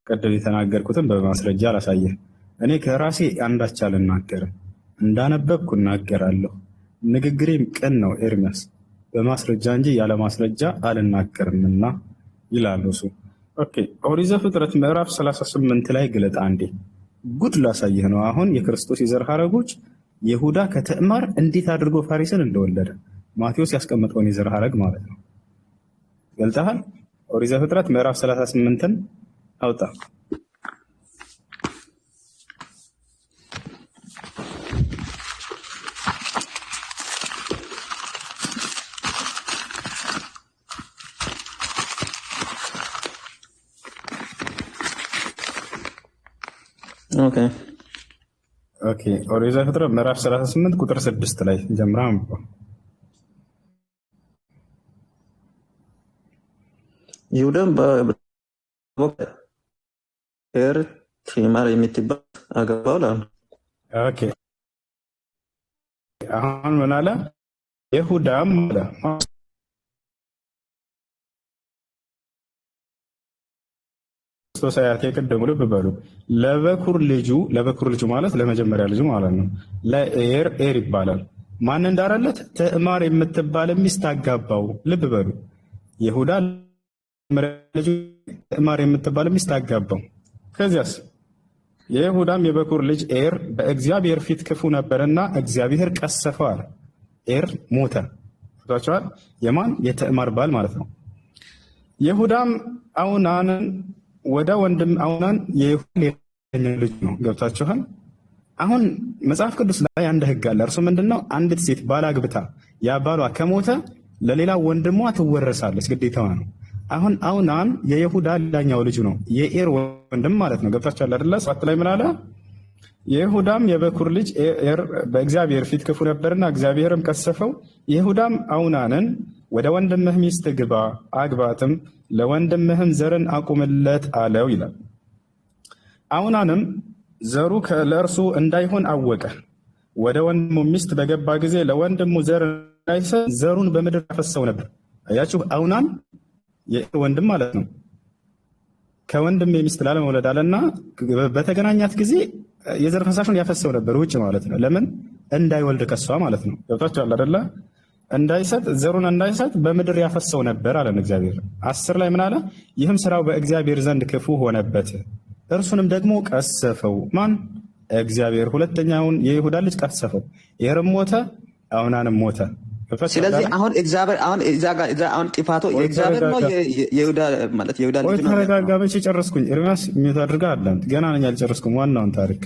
ቅድም የተናገርኩትን በማስረጃ ላሳየህ። እኔ ከራሴ አንዳች አልናገርም፣ እንዳነበብኩ እናገራለሁ። ንግግሬም ቅን ነው ኤርሚያስ፣ በማስረጃ እንጂ ያለ ማስረጃ አልናገርምና ይላል እሱ። ኦኬ ኦሪት ዘፍጥረት ምዕራፍ 38 ላይ ግለጥ አንዴ። ጉድ ላሳየህ ነው። አሁን የክርስቶስ የዘር ሐረጎች ይሁዳ ከትዕማር እንዴት አድርጎ ፋሪስን እንደወለደ ማቴዎስ ያስቀመጠውን የዘር ሐረግ ማለት ነው። ገልጠሃል? ኦሪት ዘፍጥረት ምዕራፍ 38ን አውጣ። ኦኬ ኦሪት ዘፍጥረት ምዕራፍ 38 ቁጥር 6 ላይ ጀምራ አንብበው። ይሁዳም ትዕማር የምትባል አገባው ላሉ። ኦኬ አሁን ምን አለ? ይሁዳም አለ ክርስቶስ አያቴ ቅድሙ ልብ በሉ ለበኩር ልጁ ማለት ለመጀመሪያ ልጁ ማለት ነው። ለኤር ይባላል። ማን እንዳረለት? ትዕማር የምትባል ሚስት አጋባው። ልብ በሉ ይሁዳ ልጁ ትዕማር የምትባል ሚስት አጋባው። ከዚያስ የይሁዳም የበኩር ልጅ ኤር በእግዚአብሔር ፊት ክፉ ነበርና እግዚአብሔር ቀሰፈው አለ። ኤር ሞተ። ታውቃላችሁ? የማን የትዕማር ባል ማለት ነው። ይሁዳም አውናንን ወደ ወንድም አውናን የይሁዳ ልጅ ነው። ገብታችኋል? አሁን መጽሐፍ ቅዱስ ላይ አንድ ህግ አለ። እርሱ ምንድነው? አንዲት ሴት ባል አግብታ ያ ባሏ ከሞተ ለሌላ ወንድሟ ትወረሳለች፣ ግዴታዋ ነው። አሁን አውናን የይሁዳ ሌላኛው ልጅ ነው፣ የኤር ወንድም ማለት ነው። ገብታችኋል አይደለ? ሰባት ላይ ምን አለ? የይሁዳም የበኩር ልጅ ኤር በእግዚአብሔር ፊት ክፉ ነበርና እግዚአብሔርም ቀሰፈው። ይሁዳም አውናንን ወደ ወንድምህ ሚስት ግባ፣ አግባትም፣ ለወንድምህም ዘርን አቁምለት አለው ይላል። አውናንም ዘሩ ለእርሱ እንዳይሆን አወቀ። ወደ ወንድሙ ሚስት በገባ ጊዜ ለወንድሙ ዘር እንዳይሰጥ ዘሩን በምድር ያፈሰው ነበር። አያችሁ፣ አውናን ወንድም ማለት ነው። ከወንድም ሚስት ላለመውለድ አለና በተገናኛት ጊዜ የዘር ፈሳሹን ያፈሰው ነበር ውጭ ማለት ነው። ለምን? እንዳይወልድ ከሷ ማለት ነው። ገብታችኋል አይደለ? እንዳይሰጥ ዘሩን እንዳይሰጥ በምድር ያፈሰው ነበር አለን እግዚአብሔር። 10 ላይ ምን አለ? ይህም ስራው በእግዚአብሔር ዘንድ ክፉ ሆነበት፣ እርሱንም ደግሞ ቀሰፈው። ማን? እግዚአብሔር። ሁለተኛውን የይሁዳ ልጅ ቀሰፈው። ይሄርም ሞተ፣ አውናንም ሞተ። ስለዚህ አሁን እግዚአብሔር አሁን ጥፋቱ የእግዚአብሔር ነው የይሁዳ ማለት የይሁዳ ልጅ ነው። ተረጋጋ። መቼ ጨረስኩኝ? ኤርሚያስ ሚዩት አድርጋ አለም ገና ነኝ አልጨረስኩም። ዋናውን ታሪክ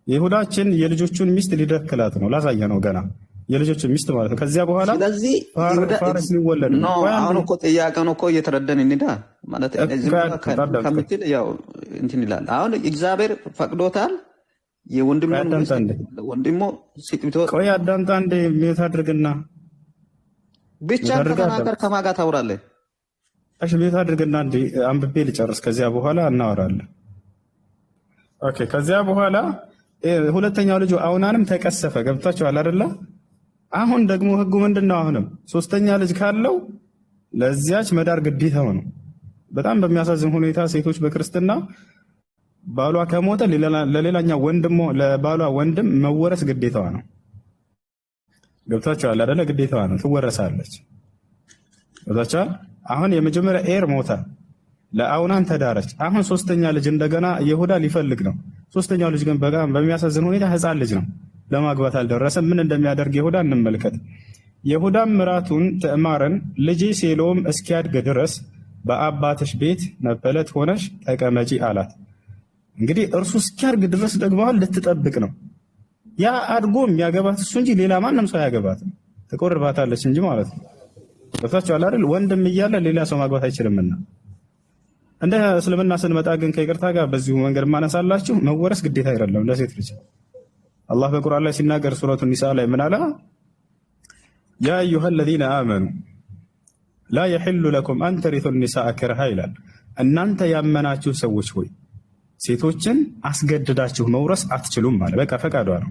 ይሁዳችን የልጆቹን ሚስት ሊደክላት ነው። ላሳየ ነው ገና የልጆቹን ሚስት ማለት ነው። ከዚያ በኋላ ስለዚህ ፋርስ ሊወለድ ነው። አሁን እኮ ጥያቄ ነው እኮ እየተረዳን እንዳ ማለት ከምትል ያው እንትን ይላል። አሁን እግዚአብሔር ፈቅዶታል። የወንድሙ ሲጥብቶ ቆይ አዳምጣ እንደ ሚዩት አድርግና ብቻ ከተናገር ከማን ጋር ታወራለህ? እሺ ሚዩት አድርግና እንደ አንብቤ ልጨርስ፣ ከዚያ በኋላ እናወራለን። ኦኬ። ከዚያ በኋላ ሁለተኛው ልጁ አውናንም ተቀሰፈ። ገብታችኋል አይደለ? አሁን ደግሞ ህጉ ምንድነው? አሁንም ሶስተኛ ልጅ ካለው ለዚያች መዳር ግዴታው ነው። በጣም በሚያሳዝን ሁኔታ ሴቶች በክርስትና ባሏ ከሞተ ለሌላኛው ወንድሞ ለባሏ ወንድም መወረስ ግዴታዋ ነው። ገብታችኋል አይደለ? ግዴታዋ ነው፣ ትወረሳለች። ገብታችኋል? አሁን የመጀመሪያ ኤር ሞተ፣ ለአውናን ተዳረች። አሁን ሶስተኛ ልጅ እንደገና ይሁዳ ሊፈልግ ነው። ሶስተኛው ልጅ ግን በጣም በሚያሳዝን ሁኔታ ህፃን ልጅ ነው፣ ለማግባት አልደረሰም። ምን እንደሚያደርግ ይሁዳ እንመልከት። ይሁዳም ምራቱን ትዕማርን ልጄ ሴሎም እስኪያድግ ድረስ በአባትሽ ቤት መበለት ሆነሽ ተቀመጪ አላት። እንግዲህ እርሱ እስኪያድግ ድረስ ደግሞ ልትጠብቅ ነው። ያ አድጎ የሚያገባት እሱ እንጂ ሌላ ማንም ሰው አያገባትም። ትቆርባታለች እንጂ ማለት ነው። ገብታችኋል አይደል? ወንድም እያለ ሌላ ሰው ማግባት አይችልምና። እንደ እስልምና ስንመጣ ግን ከይቅርታ ጋር በዚሁ መንገድ ማነሳላችሁ መወረስ ግዴታ አይደለም ለሴት ልጅ። አላህ በቁርአን ላይ ሲናገር ሱረቱ ኒሳ ላይ ምን አለ? ያ አዩሃ አለዚነ አመኑ ላ የሕሉ ለኩም አን ተሪቱ ኒሳአ ከርሃ ይላል። እናንተ ያመናችሁ ሰዎች ሆይ ሴቶችን አስገድዳችሁ መውረስ አትችሉም ማለት በቃ ፈቃዷ ነው።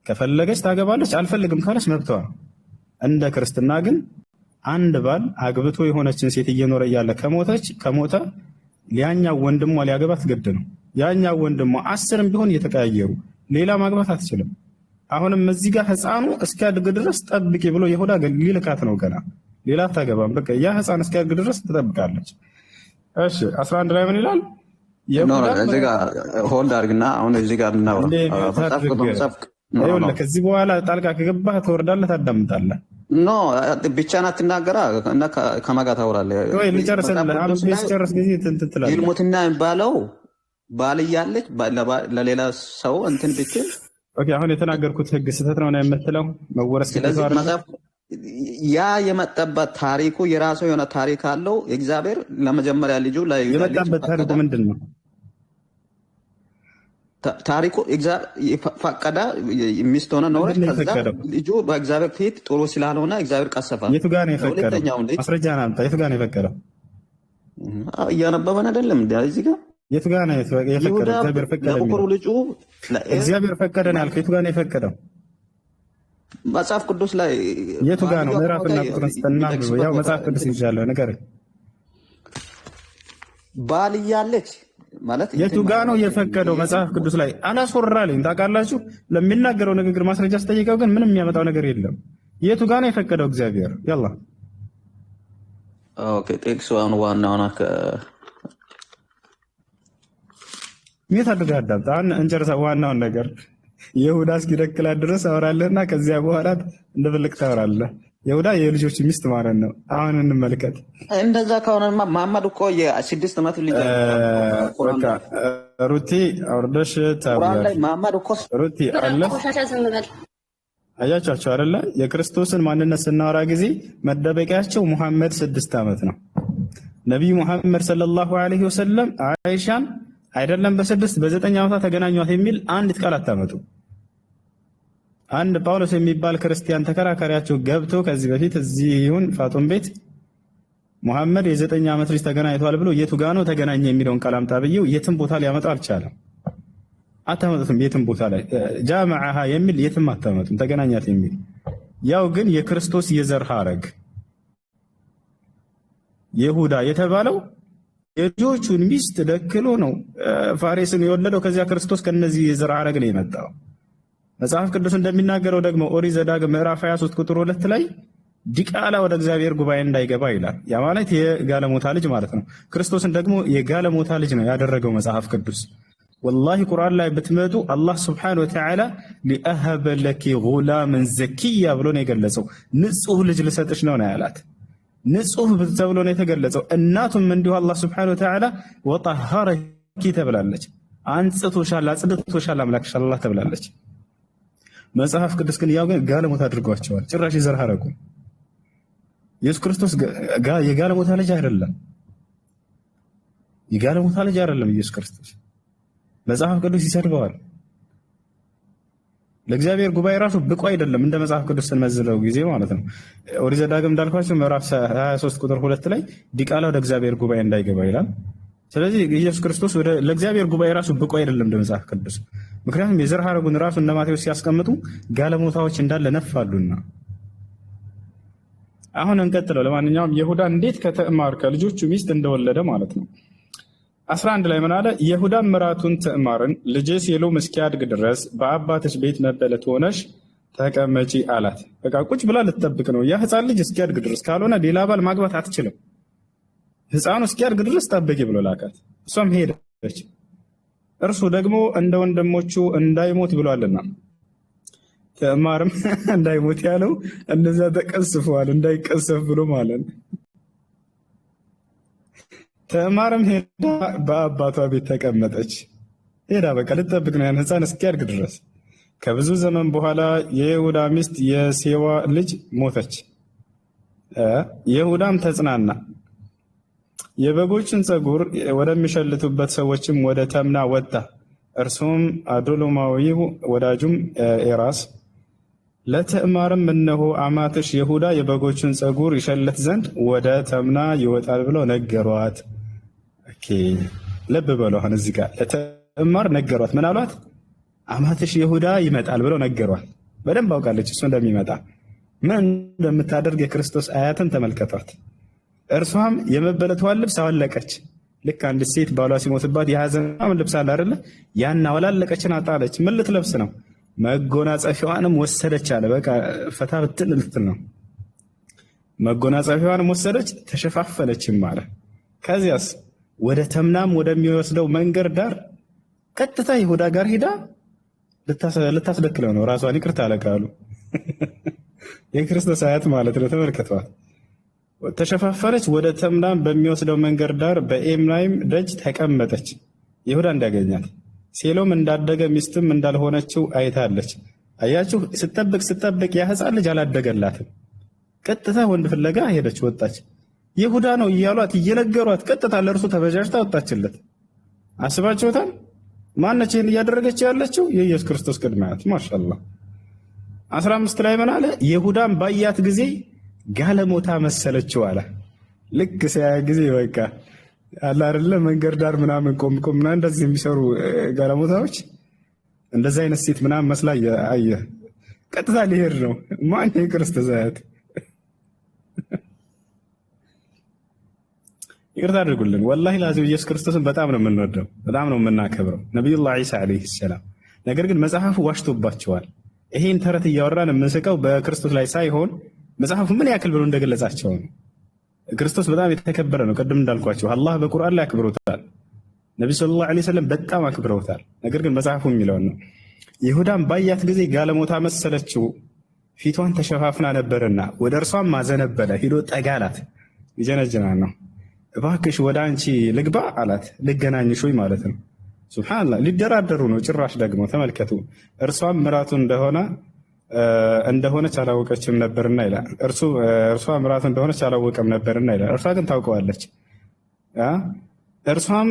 ከፈለገች ታገባለች፣ አልፈልግም ካለች መብቷ ነው። እንደ ክርስትና ግን አንድ ባል አግብቶ የሆነችን ሴት እየኖረ እያለ ከሞተ ያኛው ወንድሟ ሊያገባት ግድ ነው። ያኛው ወንድሟ 10ም ቢሆን እየተቀያየሩ ሌላ ማግባት አትችልም። አሁንም እዚህ ጋር ህፃኑ እስኪያድግ ድረስ ጠብቂ ብሎ ይሁዳ ሊልካት ነው። ገና ሌላ አታገባም። በቃ ያ ህፃን እስኪያድግ ድረስ ትጠብቃለች። እሺ 11 ላይ ምን ይላል? እዚህ ጋር ሆልድ አድርግና አሁን እዚህ ጋር እናውራ። ከዚህ በኋላ ጣልቃ ከገባህ ትወርዳለህ፣ ታዳምጣለህ። ኖ ብቻህን አትናገራ እና ከማን ጋር ታወራለህ? ይልሙትና የሚባለው ባል እያለች ለሌላ ሰው እንትን ብትል አሁን የተናገርኩት ህግ ስህተት ነው የምትለው መወረስ። ያ የመጣበት ታሪኩ የራሱ የሆነ ታሪክ አለው። እግዚአብሔር ለመጀመሪያ ልጁ ላይ የመጣበት ታሪኩ ምንድን ነው? ታሪኩ ፈቀደ፣ ሚስት ሆነ ኖረች። ከዛ ልጁ በእግዚአብሔር ፊት ጥሩ ስላልሆነ እግዚአብሔር ቀሰፋ። የቱ ጋር ነው የፈቀደው? ማስረጃ ናምጣ። የቱ ጋር ነው የፈቀደው? እያነበበን አይደለም እንዴ? እዚህ ጋር የቱ ጋር ነው የፈቀደው? እግዚአብሔር ፈቀደ። እግዚአብሔር ፈቀደ ነው ያልከው። የቱ ጋር ነው የፈቀደው? መጽሐፍ ቅዱስ ላይ የቱ ጋር ነው? ምዕራፍና ቁጥርን ስጠና ያው መጽሐፍ ቅዱስ ይዣለሁ ነገር ባል እያለች ማለት የቱ ጋር ነው የፈቀደው? መጽሐፍ ቅዱስ ላይ አላስወራልኝ። ታውቃላችሁ፣ ለሚናገረው ንግግር ማስረጃ ስጠይቀው ግን ምንም የሚያመጣው ነገር የለም። የቱ ጋር ነው የፈቀደው እግዚአብሔር? ያላ ኦኬ ቴክስ ዋናውና ሚት አድርጋ አዳምጣ። እንጨርሳ ዋናውን ነገር ይሁዳ እስኪደክላት ድረስ አወራለህና ከዚያ በኋላ እንደፈለክ ታወራለህ። ይሁዳ የልጆች ሚስት ማለት ነው። አሁን እንመልከት። እንደዛ ከሆነማ መሐመድ እኮ የ6 ዓመት ልጅ በቃ ሩቲ አውርደሽ ታውቃለህ። መሐመድ እኮ ሩቲ አለ አያቻቸው አይደለ? የክርስቶስን ማንነት ስናወራ ጊዜ መደበቂያቸው ሙሐመድ 6 ዓመት ነው። ነብዩ ሙሐመድ ሰለላሁ ዐለይሂ ወሰለም አይሻን አይደለም በ6 በ9 ዓመታት ተገናኟት የሚል አንዲት ቃል አታመጡ። አንድ ጳውሎስ የሚባል ክርስቲያን ተከራካሪያቸው ገብቶ ከዚህ በፊት እዚህ ይሁን ፋጡም ቤት ሙሐመድ የ9 ዓመት ልጅ ተገናኝቷል ብሎ የቱ ጋ ነው ተገናኘ የሚለውን ቃል አምጣ ብዬው የትም ቦታ ሊያመጣ አልቻለም። አታመጡትም። የትም ቦታ ላይ ጃመዐሃ የሚል የትም አታመጡም። ተገናኛት የሚል ያው ግን የክርስቶስ የዘር ሐረግ ይሁዳ የተባለው የልጆቹን ሚስት ደክሎ ነው ፋሬስን የወለደው። ከዚያ ክርስቶስ ከነዚህ የዘር ሐረግ ነው የመጣው። መጽሐፍ ቅዱስ እንደሚናገረው ደግሞ ኦሪት ዘዳግም ምዕራፍ 23 ቁጥር 2 ላይ ዲቃላ ወደ እግዚአብሔር ጉባኤ እንዳይገባ ይላል። ያ ማለት የጋለሞታ ልጅ ማለት ነው። ክርስቶስን ደግሞ የጋለሞታ ልጅ ነው ያደረገው መጽሐፍ ቅዱስ። ወላሂ ቁርአን ላይ ብትመጡ አላህ ስብሓነሁ ወተዓላ ሊአሀበ ለኪ ጉላመን ዘኪያ ብሎ ነው የገለጸው። ንጹህ ልጅ ልሰጥሽ ነው ያላት። ንጹህ ተብሎ ነው የተገለጸው። እናቱም እንዲሁ አላህ ስብሓነሁ ወተዓላ ወጠሀረኪ ተብላለች። አንጽቶሻል፣ አጽድቶሻል አምላክሽ አላህ ተብላለች። መጽሐፍ ቅዱስ ግን ያው ግን ጋለሞታ አድርጓቸዋል። ጭራሽ የዘር ሐረጉ ኢየሱስ ክርስቶስ የጋለሞታ ልጅ አይደለም። የጋለሞታ ልጅ አይደለም ኢየሱስ ክርስቶስ። መጽሐፍ ቅዱስ ይሰድበዋል። ለእግዚአብሔር ጉባኤ ራሱ ብቁ አይደለም እንደ መጽሐፍ ቅዱስ ስንመዝለው ጊዜ ማለት ነው። ኦሪት ዘዳግም እንዳልኳችሁ ምዕራፍ 23 ቁጥር 2 ላይ ዲቃላ ወደ እግዚአብሔር ጉባኤ እንዳይገባ ይላል። ስለዚህ ኢየሱስ ክርስቶስ ለእግዚአብሔር ጉባኤ ራሱ ብቁ አይደለም እንደ መጽሐፍ ቅዱስ። ምክንያቱም የዘር ሐረጉን ራሱ እነ ማቴዎስ ሲያስቀምጡ ጋለሞታዎች እንዳለ ነፋሉና። አሁን እንቀጥለው። ለማንኛውም ይሁዳ እንዴት ከትዕማር ከልጆቹ ሚስት እንደወለደ ማለት ነው። 11 ላይ ምን አለ? ይሁዳም ምራቱን ትዕማርን ልጄ ሴሎም እስኪያድግ ድረስ በአባትሽ ቤት መበለት ሆነሽ ተቀመጪ አላት። በቃ ቁጭ ብላ ልትጠብቅ ነው። ያ ህፃን ልጅ እስኪያድግ ድረስ ካልሆነ ሌላ ባል ማግባት አትችልም። ህፃኑ እስኪያድግ ድረስ ጠብቂ ብሎ ላካት። እሷም ሄደች። እርሱ ደግሞ እንደ ወንድሞቹ እንዳይሞት ብሏልና። ትዕማርም እንዳይሞት ያለው እነዛ ተቀስፈዋል፣ እንዳይቀሰፍ ብሎ ማለት ነው። ትዕማርም ሄዳ በአባቷ ቤት ተቀመጠች። ሄዳ በቃ ልትጠብቅ ነው ያን ህፃን እስኪያድግ ድረስ። ከብዙ ዘመን በኋላ የይሁዳ ሚስት የሴዋ ልጅ ሞተች። ይሁዳም ተጽናና። የበጎችን ፀጉር ወደሚሸልቱበት ሰዎችም ወደ ተምና ወጣ። እርሱም አዶሎማዊው ወዳጁም ኤራስ ለትዕማርም እነሆ አማትሽ ይሁዳ የበጎችን ፀጉር ይሸልት ዘንድ ወደ ተምና ይወጣል ብለው ነገሯት። ልብ በሉ አሁን እዚህ ጋር ለትዕማር ነገሯት። ምን አሏት? አማትሽ ይሁዳ ይመጣል ብለው ነገሯት። በደንብ አውቃለች እሱ እንደሚመጣ። ምን እንደምታደርግ የክርስቶስ አያትን ተመልከቷት። እርሷም የመበለቷን ልብስ አወለቀች። ልክ አንድ ሴት ባሏ ሲሞትባት የሐዘን ልብስ አለ አይደለ? ያን አወላለቀችን አጣለች። ምን ልትለብስ ነው? መጎናጸፊያዋንም ወሰደች አለ። በቃ ፈታ ብትን ልትል ነው። መጎናጸፊያዋንም ወሰደች፣ ተሸፋፈለችም አለ። ከዚያስ ወደ ተምናም ወደሚወስደው መንገድ ዳር ቀጥታ ይሁዳ ጋር ሄዳ ልታስደክለው ነው። ራሷን ይቅርታ አለቃሉ። የክርስቶስ አያት ማለት ነው። ተመልከቷት። ተሸፋፈለች፣ ወደ ተምናም በሚወስደው መንገድ ዳር በኤምናይም ደጅ ተቀመጠች፣ ይሁዳ እንዲያገኛት። ሴሎም እንዳደገ ሚስትም እንዳልሆነችው አይታለች። አያችሁ፣ ስጠብቅ ያ ሕፃን ልጅ አላደገላትም። ቀጥታ ወንድ ፍለጋ ሄደች፣ ወጣች። ይሁዳ ነው እያሏት እየነገሯት ቀጥታ ለእርሱ ተበጃጅታ ወጣችለት። አስባችሁታል? ማነች ይህን እያደረገች ያለችው? የኢየሱስ ክርስቶስ ቅድመ አያት። ማሻአላህ። 15 ላይ ምን አለ? ይሁዳም ባያት ጊዜ ጋለሞታ መሰለችው አለ። ልክ ሲያ ጊዜ በቃ አለ አይደለ መንገድ ዳር ምናምን ቆም እንደዚህ የሚሰሩ ጋለሞታዎች እንደዚህ አይነት ሴት ምናምን መስላ አየ። ቀጥታ ሊሄድ ነው። ማን የክርስቶስ አያት? ይቅርታ አድርጉልን። ወላሂ ላዚም ኢየሱስ ክርስቶስን በጣም ነው የምንወደው፣ በጣም ነው የምናከብረው፣ ነቢዩላህ ዒሳ ዓለይሂ ሰላም። ነገር ግን መጽሐፉ ዋሽቶባቸዋል። ይሄን ተረት እያወራን የምንስቀው በክርስቶስ ላይ ሳይሆን መጽሐፉ ምን ያክል ብሎ እንደገለጻቸው ነው። ክርስቶስ በጣም የተከበረ ነው። ቅድም እንዳልኳቸው አላህ በቁርአን ላይ አክብሮታል፣ ነቢ ሰለላሁ ዐለይሂ ወሰለም በጣም አክብረውታል። ነገር ግን መጽሐፉ የሚለውን ነው። ይሁዳም ባያት ጊዜ ጋለሞታ መሰለችው፣ ፊቷን ተሸፋፍና ነበርና ወደ እርሷም አዘነበለ፣ ሂዶ ጠጋላት፣ ይጀነጅናል ነው። እባክሽ ወደ አንቺ ልግባ አላት። ልገናኝሽ ወይ ማለት ነው። ሱብሃንአላህ፣ ሊደራደሩ ነው ጭራሽ ደግሞ ተመልከቱ። እርሷም ምራቱ እንደሆነች አላወቀችም ነበርና ይላል። እርሷ ምራቱ እንደሆነች አላወቀም ነበርና ይላል። እርሷ ግን ታውቀዋለች። እርሷም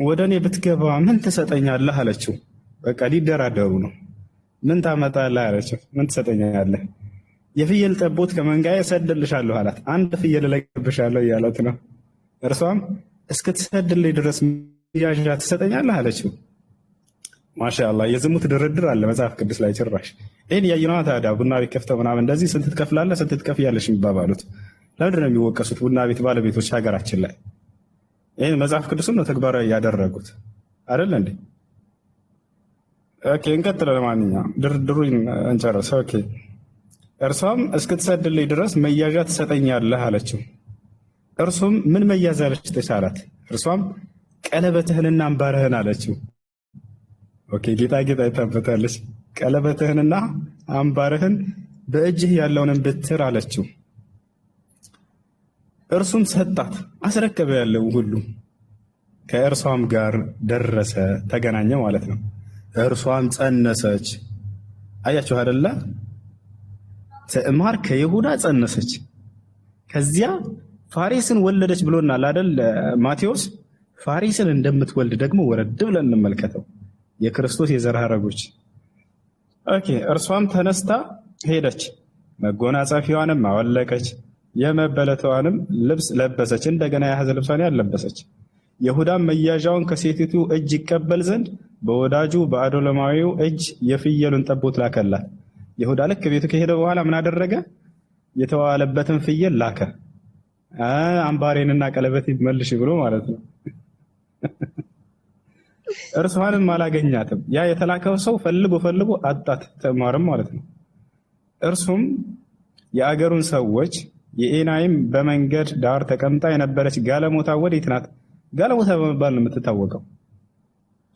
ወደ እኔ ብትገባ ምን ትሰጠኛለህ አለችው። በቃ ሊደራደሩ ነው። ምን ታመጣለህ አለችው። ምን ትሰጠኛለህ? የፍየል ጠቦት ከመንጋዬ እሰድልሻለሁ አላት። አንድ ፍየል እለቅብሻለሁ እያለት ነው። እርሷም እስክትሰድልኝ ድረስ መያዣ ትሰጠኛለህ አለችው። ማሻአላህ የዝሙት ድርድር አለ መጽሐፍ ቅዱስ ላይ ጭራሽ። ይህን ያየነዋ ታዲያ ቡና ቤት ከፍተው ምናምን እንደዚህ ስንት ትከፍላለህ ስንት ትከፍያለሽ የሚባባሉት ለምንድን ነው የሚወቀሱት? ቡና ቤት ባለቤቶች ሀገራችን ላይ ይህን መጽሐፍ ቅዱስም ነው ተግባራዊ ያደረጉት አይደለ እንዴ? ኦኬ እንቀጥል። ለማንኛውም ድርድሩን እንጨርስ። ኦኬ እርሷም እስክትሰድልኝ ድረስ መያዣ ትሰጠኛለህ አለችው። እርሱም ምን መያዝ አለች አላት። እርሷም ቀለበትህንና አምባርህን አለችው። ኦኬ ጌጣጌጥ አይታበታለች። ቀለበትህንና አምባርህን በእጅህ ያለውንም ብትር አለችው። እርሱም ሰጣት፣ አስረከበ ያለው ሁሉ። ከእርሷም ጋር ደረሰ፣ ተገናኘ ማለት ነው። እርሷም ጸነሰች። አያችሁ አይደለ? ትዕማር ከይሁዳ ጸነሰች። ከዚያ ፋሬስን ወለደች ብሎናል አይደል ማቴዎስ? ፋሬስን እንደምትወልድ ደግሞ ወረድ ብለን እንመልከተው። የክርስቶስ የዘር ሐረጎች። ኦኬ እርሷም ተነስታ ሄደች፣ መጎናጸፊያዋንም አወለቀች፣ የመበለቷንም ልብስ ለበሰች፣ እንደገና የያዘ ልብሷን ያለበሰች። ይሁዳም መያዣውን ከሴቲቱ እጅ ይቀበል ዘንድ በወዳጁ በአዶለማዊው እጅ የፍየሉን ጠቦት ላከላት። ይሁዳ ልክ ቤቱ ከሄደ በኋላ ምን አደረገ? የተዋለበትን ፍየል ላከ። አምባሬንና ቀለበት መልሽ ብሎ ማለት ነው። እርሷንም አላገኛትም። ያ የተላከው ሰው ፈልጎ አጣት፣ ትዕማርም ማለት ነው። እርሱም የአገሩን ሰዎች የኤናይም በመንገድ ዳር ተቀምጣ የነበረች ጋለሞታ ወዴት ናት? ጋለሞታ በመባል ነው የምትታወቀው።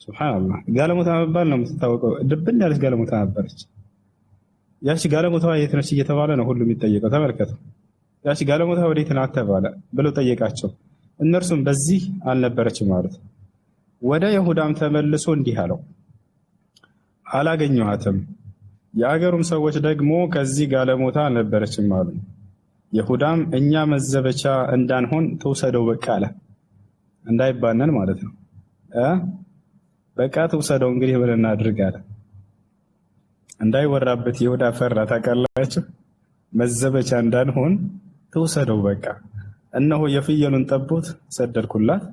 ሱብሃንአላህ ጋለሞታ በመባል ነው የምትታወቀው። ድብን ያለች ጋለሞታ ነበረች። ያቺ ጋለሞታዋ የት ነች እየተባለ ነው ሁሉ የሚጠየቀው። ተመልከቱ። ያቺ ጋለሞታ ወዴት ናት ተባለ ብለው ጠየቃቸው። እነርሱም በዚህ አልነበረችም ማለት ነው። ወደ ይሁዳም ተመልሶ እንዲህ አለው፣ አላገኘኋትም። የአገሩም ሰዎች ደግሞ ከዚህ ጋለሞታ አልነበረችም አሉ። ይሁዳም እኛ መዘበቻ እንዳንሆን ተውሰደው በቃ አለ። እንዳይባነን ማለት ነው። በቃ ተውሰደው እንግዲህ ምን እናድርግ አለ። እንዳይወራበት ይሁዳ ፈራ። ታውቃላችሁ፣ መዘበቻ እንዳንሆን ተውሰደው በቃ። እነሆ የፍየሉን ጠቦት ሰደድኩላት፣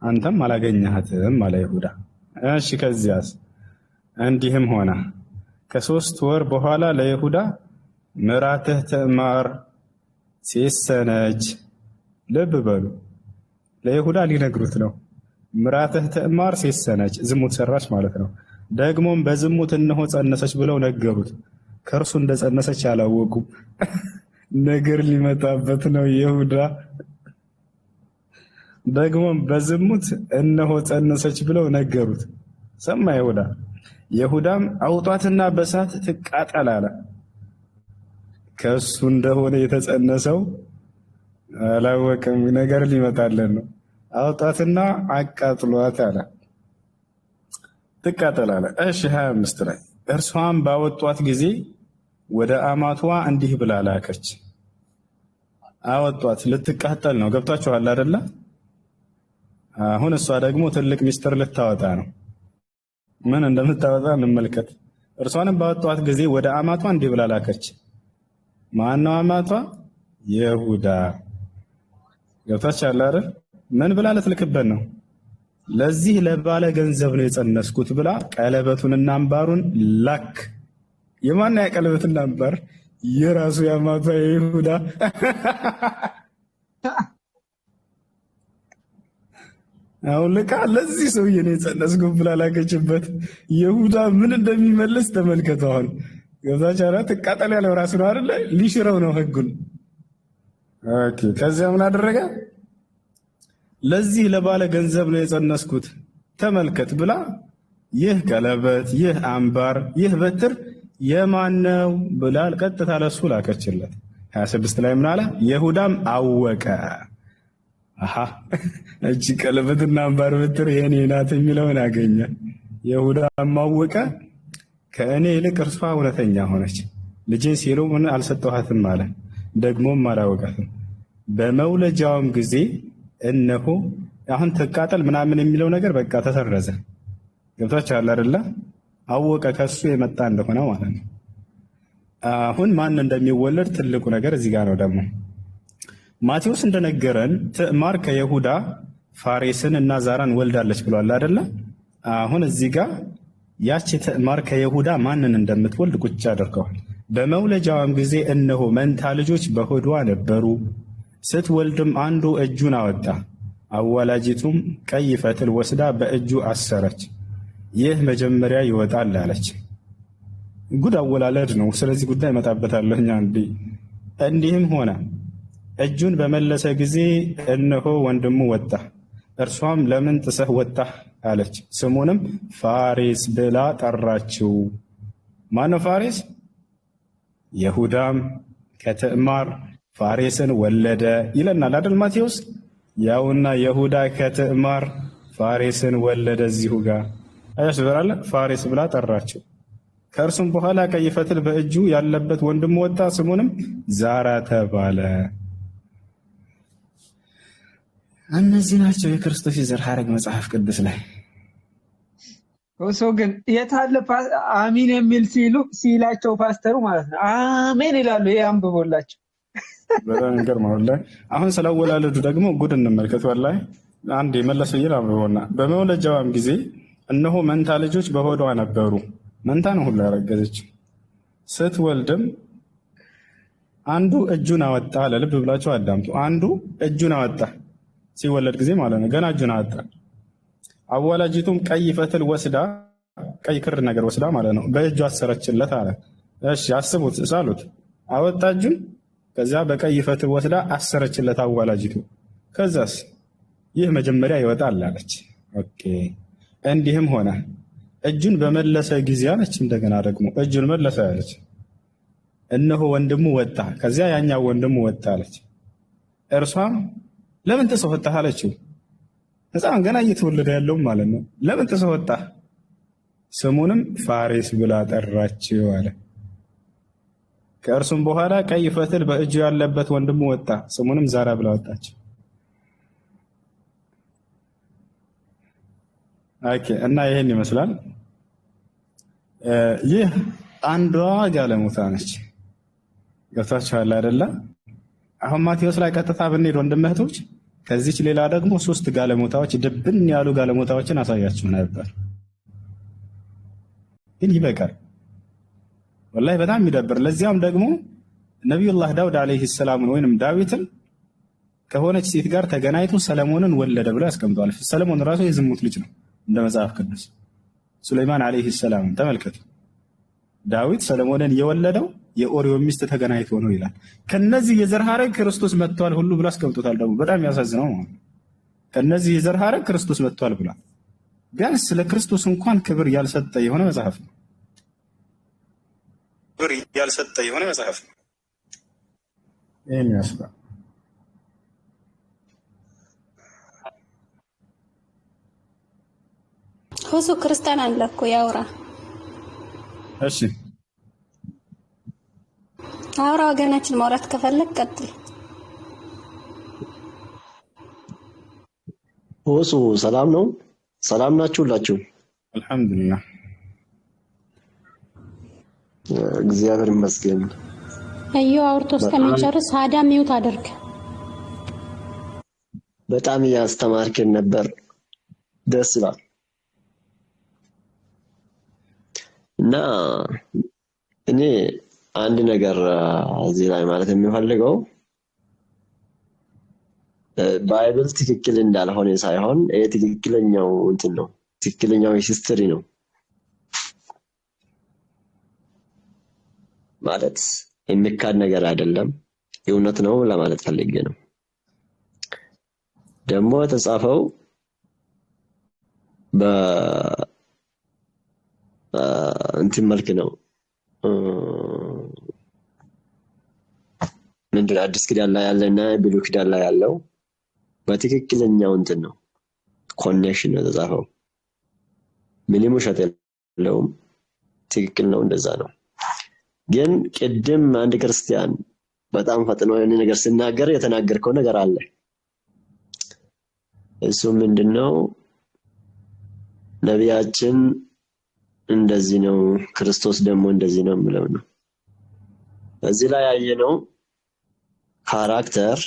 አንተም አላገኘሃትም አለ ይሁዳ። እሺ ከዚያስ? እንዲህም ሆነ ከ3 ወር በኋላ ለይሁዳ ምራትህ ትዕማር ሴሰነች። ልብ በሉ፣ ለይሁዳ ሊነግሩት ነው። ምራትህ ትዕማር ሴሰነች፣ ዝሙት ሰራች ማለት ነው። ደግሞም በዝሙት እነሆ ጸነሰች ብለው ነገሩት። ከእርሱ እንደጸነሰች አላወቁም። ነገር ሊመጣበት ነው ይሁዳ። ደግሞም በዝሙት እነሆ ጸነሰች ብለው ነገሩት። ሰማ ይሁዳ። ይሁዳም አውጧትና በእሳት ትቃጠል አለ። ከእሱ እንደሆነ የተጸነሰው አላወቅም። ነገር ሊመጣለን ነው። አውጣትና አቃጥሏት አለ። ትቃጠል አለ። እሺ 25 ላይ እርሷም ባወጧት ጊዜ ወደ አማቷ እንዲህ ብላ ላከች። አወጧት፣ ልትቃጠል ነው። ገብታችኋል አይደለ? አሁን እሷ ደግሞ ትልቅ ሚስጥር ልታወጣ ነው። ምን እንደምታወጣ እንመልከት። እርሷንም ባወጧት ጊዜ ወደ አማቷ እንዲህ ብላ ላከች። ማነው አማቷ? ይሁዳ። ገብታችኋል አይደል? ምን ብላ ልትልክበት ነው? ለዚህ ለባለ ገንዘብ ነው የጸነስኩት ብላ ቀለበቱንና አምባሩን ላክ። የማን ቀለበትና አምባር? የራሱ የአማቷ የይሁዳ። አሁን ልካ ለዚህ ሰውዬ ነው የጸነስኩት ብላ ላከችበት። ይሁዳ ምን እንደሚመልስ ተመልከቱ። አሁን ገብታችኋል? ትቃጠል ያለው ራሱ ነው አይደል? ሊሽረው ነው ህጉን። ኦኬ ከዚያ ምን አደረገ? ለዚህ ለባለ ገንዘብ ነው የጸነስኩት ተመልከት ብላ ይህ ቀለበት፣ ይህ አምባር፣ ይህ በትር የማን ነው ብላ ቀጥታ ለሱ ላከችለት። 26 ላይ ምን አለ? ይሁዳም አወቀ። አሃ እቺ ቀለበትና አምባር በትር የኔ ናት የሚለውን አገኘ። ይሁዳም አወቀ። ከእኔ ይልቅ እርሷ እውነተኛ ሆነች። ልጄን ሴሎምን አልሰጠኋትም አለ። ደግሞም አላወቃትም። በመውለጃውም ጊዜ እነሆ አሁን ትቃጠል ምናምን የሚለው ነገር በቃ ተሰረዘ። ገብታችኋል አይደለ? አወቀ ከሱ የመጣ እንደሆነ ማለት ነው። አሁን ማን እንደሚወለድ ትልቁ ነገር እዚህ ጋር ነው። ደግሞ ማቴዎስ እንደነገረን ትዕማር ከይሁዳ ፋሬስን እና ዛራን ወልዳለች ብሏል አይደለ? አሁን እዚህ ጋር ያቺ ትዕማር ከይሁዳ ማንን እንደምትወልድ ቁጭ አድርገዋል። በመውለጃዋም ጊዜ እነሆ መንታ ልጆች በሆዷ ነበሩ። ስትወልድም አንዱ እጁን አወጣ፣ አዋላጂቱም ቀይ ፈትል ወስዳ በእጁ አሰረች። ይህ መጀመሪያ ይወጣል አለች። ጉድ አወላለድ ነው። ስለዚህ ጉዳይ እመጣበታለሁ። እንዲህም ሆነ እጁን በመለሰ ጊዜ እነሆ ወንድሙ ወጣ። እርሷም ለምን ጥሰህ ወጣህ አለች። ስሙንም ፋሬስ ብላ ጠራችው። ማነው ፋሬስ? ይሁዳም ከትዕማር ፋሬስን ወለደ ይለናል አይደል ማቴዎስ? ያውና ይሁዳ ከትዕማር ፋሬስን ወለደ። እዚሁ ጋር አያስበራለ ፋሬስ ብላ ጠራችው። ከእርሱም በኋላ ቀይ ፈትል በእጁ ያለበት ወንድሙ ወጣ። ስሙንም ዛራ ተባለ። እነዚህ ናቸው የክርስቶስ የዘር ሐረግ መጽሐፍ ቅዱስ ላይ። እሱ ግን የታለ አሚን የሚል ሲላቸው ፓስተሩ ማለት ነው አሜን ይላሉ። ይሄ አንብቦላቸው በጣም ይገርማል። አሁን ስለወላለዱ ደግሞ ጉድ እንመልከት። ወላሂ አንድ የመለሰ ይላል አንብቦና በመውለጃዋም ጊዜ እነሆ መንታ ልጆች በሆዷ ነበሩ። መንታ ነው ሁሉ ያረገዘች። ስትወልድም አንዱ እጁን አወጣ። ለልብ ብላችሁ አዳምጡ። አንዱ እጁን አወጣ፣ ሲወለድ ጊዜ ማለት ነው። ገና እጁን አወጣ። አዋላጂቱም ቀይ ፈትል ወስዳ፣ ቀይ ክር ነገር ወስዳ ማለት ነው፣ በእጁ አሰረችለት አለ። እሺ አስቡት፣ ሳሉት አወጣ እጁን፣ ከዛ በቀይ ፈትል ወስዳ አሰረችለት አዋላጂቱ። ከዛስ ይህ መጀመሪያ ይወጣል አለች። ኦኬ። እንዲህም ሆነ እጁን በመለሰ ጊዜ አለች። እንደገና ደግሞ እጁን መለሰ አለች። እነሆ ወንድሙ ወጣ። ከዚያ ያኛው ወንድሙ ወጣ አለች። እርሷም ለምን ጥሰህ ወጣህ አለችው። ሕፃን ገና እየተወለደ ያለው ማለት ነው። ለምን ጥሰህ ወጣህ? ስሙንም ፋሬስ ብላ ጠራችው አለ። ከእርሱም በኋላ ቀይ ፈትል በእጁ ያለበት ወንድሙ ወጣ። ስሙንም ዛራ ብላ ወጣች። ኦኬ። እና ይሄን ይመስላል። ይህ አንዷ ጋለሞታ ነች። ገብታችኋል አይደለ? አሁን ማቴዎስ ላይ ቀጥታ ብንሄድ ወንድም እህቶች፣ ከዚች ሌላ ደግሞ 3 ጋለሞታዎች ድብን ያሉ ጋለሞታዎችን አሳያችሁ ነበር። ግን ይበቃል። ወላሂ በጣም የሚደብር። ለዚያም ደግሞ ነቢዩላህ ዳውድ አለይሂ ሰላም ወይንም ዳዊትን ከሆነች ሴት ጋር ተገናኝቶ ሰለሞንን ወለደ ብሎ ያስቀምጠዋል። ሰለሞን ራሱ የዝሙት ልጅ ነው እንደ መጽሐፍ ቅዱስ። ሱለይማን አለይሂ ሰላም ተመልከቱ። ዳዊት ሰለሞንን የወለደው የኦሪዮ ሚስት ተገናኝቶ ነው ይላል። ከነዚህ የዘር ሐረግ ክርስቶስ መጥቷል ሁሉ ብሎ አስቀምጦታል። ደግሞ በጣም ያሳዝነው ማለት ከነዚህ የዘር ሐረግ ክርስቶስ መጥቷል ብሏል። ቢያንስ ስለ ክርስቶስ እንኳን ክብር ያልሰጠ የሆነ መጽሐፍ ነው። ክብር ያልሰጠ የሆነ መጽሐፍ ነው። ይሄን ያስባል። ሁሱ ክርስቲያን አለ እኮ ያውራ። እሺ አውራ ወገናችን ማውራት ከፈለክ ቀጥል። ሁሱ ሰላም ነው? ሰላም ናችሁላችሁ? አልሐምዱሊላህ እግዚአብሔር ይመስገን። አዩ አውርቶ እስከሚጨርስ ሀዳ ሚውት አድርግ። በጣም ያስተማርከን ነበር። ደስ ይላል። እና እኔ አንድ ነገር እዚህ ላይ ማለት የሚፈልገው ባይብል ትክክል እንዳልሆነ ሳይሆን ትክክለኛው እንትን ነው፣ ትክክለኛው ሂስትሪ ነው ማለት የሚካድ ነገር አይደለም፣ እውነት ነው ለማለት ፈልጌ ነው። ደግሞ የተጻፈው እንትን መልክ ነው። ምንድን አዲስ ኪዳን ላይ ያለና ብሉይ ኪዳን ላይ ያለው በትክክለኛው እንትን ነው፣ ኮኔክሽን ነው የተጻፈው። ምንም ውሸት የለውም፣ ትክክል ነው፣ እንደዛ ነው። ግን ቅድም አንድ ክርስቲያን በጣም ፈጥኖ የሆነ ነገር ሲናገር የተናገርከው ነገር አለ። እሱ ምንድነው? ነቢያችን እንደዚህ ነው፣ ክርስቶስ ደግሞ እንደዚህ ነው የሚለው ነው። እዚህ ላይ ያየነው ካራክተር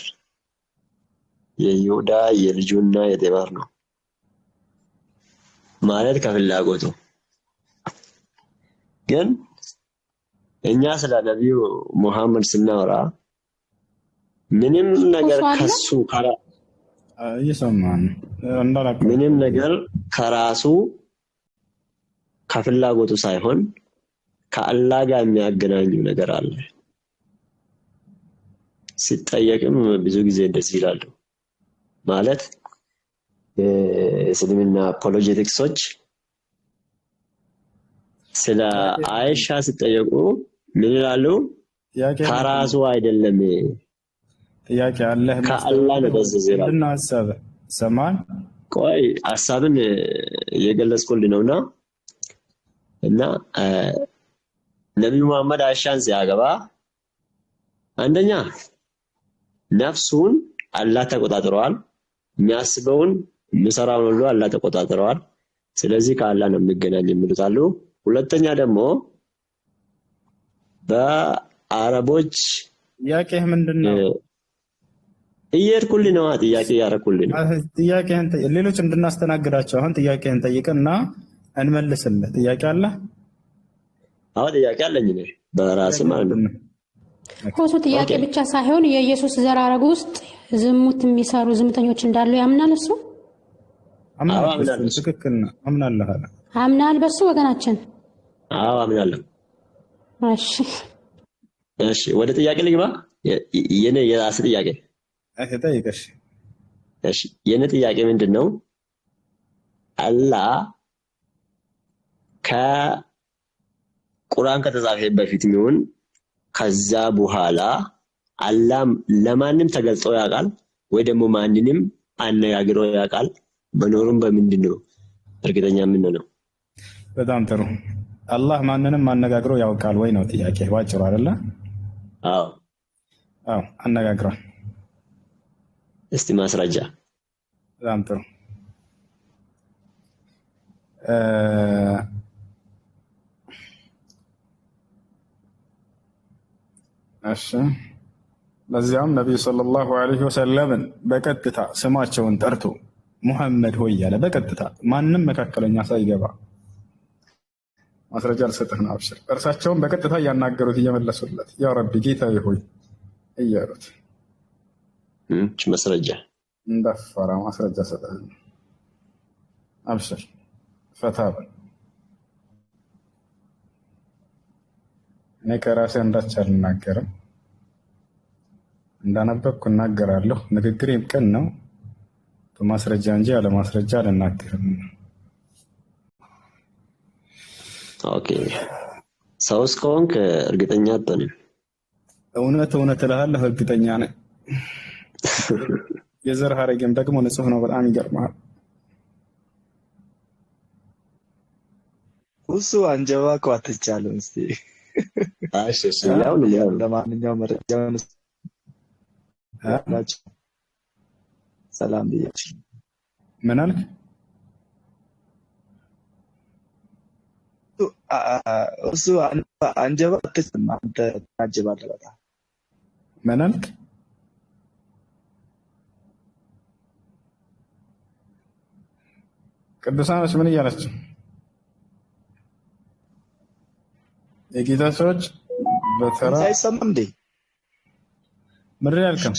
የይሁዳ የልጁና የቴማር ነው ማለት ከፍላጎቱ። ግን እኛ ስለ ነብዩ መሐመድ ስናወራ ምንም ነገር ከሱ እየሰማን ምንም ነገር ከራሱ ከፍላጎቱ ሳይሆን ከአላህ ጋር የሚያገናኘው ነገር አለ። ሲጠየቅም ብዙ ጊዜ እንደዚህ ይላሉ ማለት የእስልምና አፖሎጀቲክሶች ስለ አይሻ ሲጠየቁ ምን ይላሉ? ከራሱ አይደለም ጥያቄ አለ ከአላህ ነው በዘዘራ እና ሐሳብ ሰማን። ቆይ ሐሳብን የገለጽኩልህ ነውና እና ነብዩ መሐመድ አይሻን ሲያገባ አንደኛ ነፍሱን አላህ ተቆጣጥሯል። የሚያስበውን የሚሰራውን ሁሉ አላህ ተቆጣጥሯል። ስለዚህ ከአላህ ነው የሚገናኝ የሚሉት አሉ። ሁለተኛ ደግሞ በአረቦች ጥያቄህ ምንድነው? እየሄድኩልህ ነው። ጥያቄ ያረኩልህ ነው። ጥያቄህን ሌሎች እንድናስተናግዳቸው አሁን ጥያቄህን ጠይቅና እንመልስልህ። ጥያቄ አለ? አዎ ጥያቄ አለኝ እኔ በራሴ ማለት ነው። ኮሱ ጥያቄ ብቻ ሳይሆን የኢየሱስ ዘር ሐረግ ውስጥ ዝሙት የሚሰሩ ዝሙተኞች እንዳሉ ያምናል እሱ? አምናለሁ። ትክክል ነው። አምናለሁ አለ። አምናል በሱ ወገናችን? አዎ አምናለሁ። እሺ ወደ ጥያቄ ልግባ። የኔ የራስ ጥያቄ ጠይቀሽ። እሺ የኔ ጥያቄ ምንድነው? አላህ ከቁርአን ከተጻፈ በፊት ይሁን ከዛ በኋላ አላህ ለማንም ተገልጾ ያውቃል ወይ ደግሞ ማንንም አነጋግሮ ያውቃል? መኖሩን በምንድነው እርግጠኛ የምንሆነው? በጣም ጥሩ። አላህ ማንንም አነጋግሮ ያውቃል ወይ ነው ጥያቄ ባጭሩ አይደለ? አዎ አነጋግሯል። እስቲ ማስረጃ። በጣም ጥሩ። እሺ ለዚያም ነብዩ ሰለላሁ ዐለይሂ ወሰለም በቀጥታ ስማቸውን ጠርቶ ሙሐመድ ሆይ ያለ በቀጥታ ማንም መካከለኛ ሳይገባ ማስረጃ ልሰጥህ ነው። አብሽር። እርሳቸውን በቀጥታ እያናገሩት እየመለሱለት ያ ረቢ ጌታዬ ሆይ እያሉት ማስረጃ እንዳፈራ ማስረጃ ሰጠህ። አብሽር ፈታ በል። እኔ ከራሴ አንዳች አልናገርም፣ እንዳነበብኩ እናገራለሁ። ንግግሬም ቅን ነው፣ በማስረጃ እንጂ ያለ ማስረጃ አልናገርም። ኦኬ ሰው እስከሆንክ እርግጠኛ አትሆንም። እውነት እልሃለሁ እርግጠኛ ነኝ። የዘር ሐረጌም ደግሞ ንጹህ ነው። በጣም ይገርምሃል። እሱ አንጀባ እኮ አትቻለም። እስቲ ለማንኛውም መረጃውን ሰላም ብያችሁ ምን አልክ? እሱ አንጀባ አትችልም። አንተ ታጀባለህ በጣም። ምን አልክ? ቅዱሳኖች ምን እያላችሁ? የጌታ ሰዎች በተራ አይሰማም እንዴ? ምንድን ያልከው?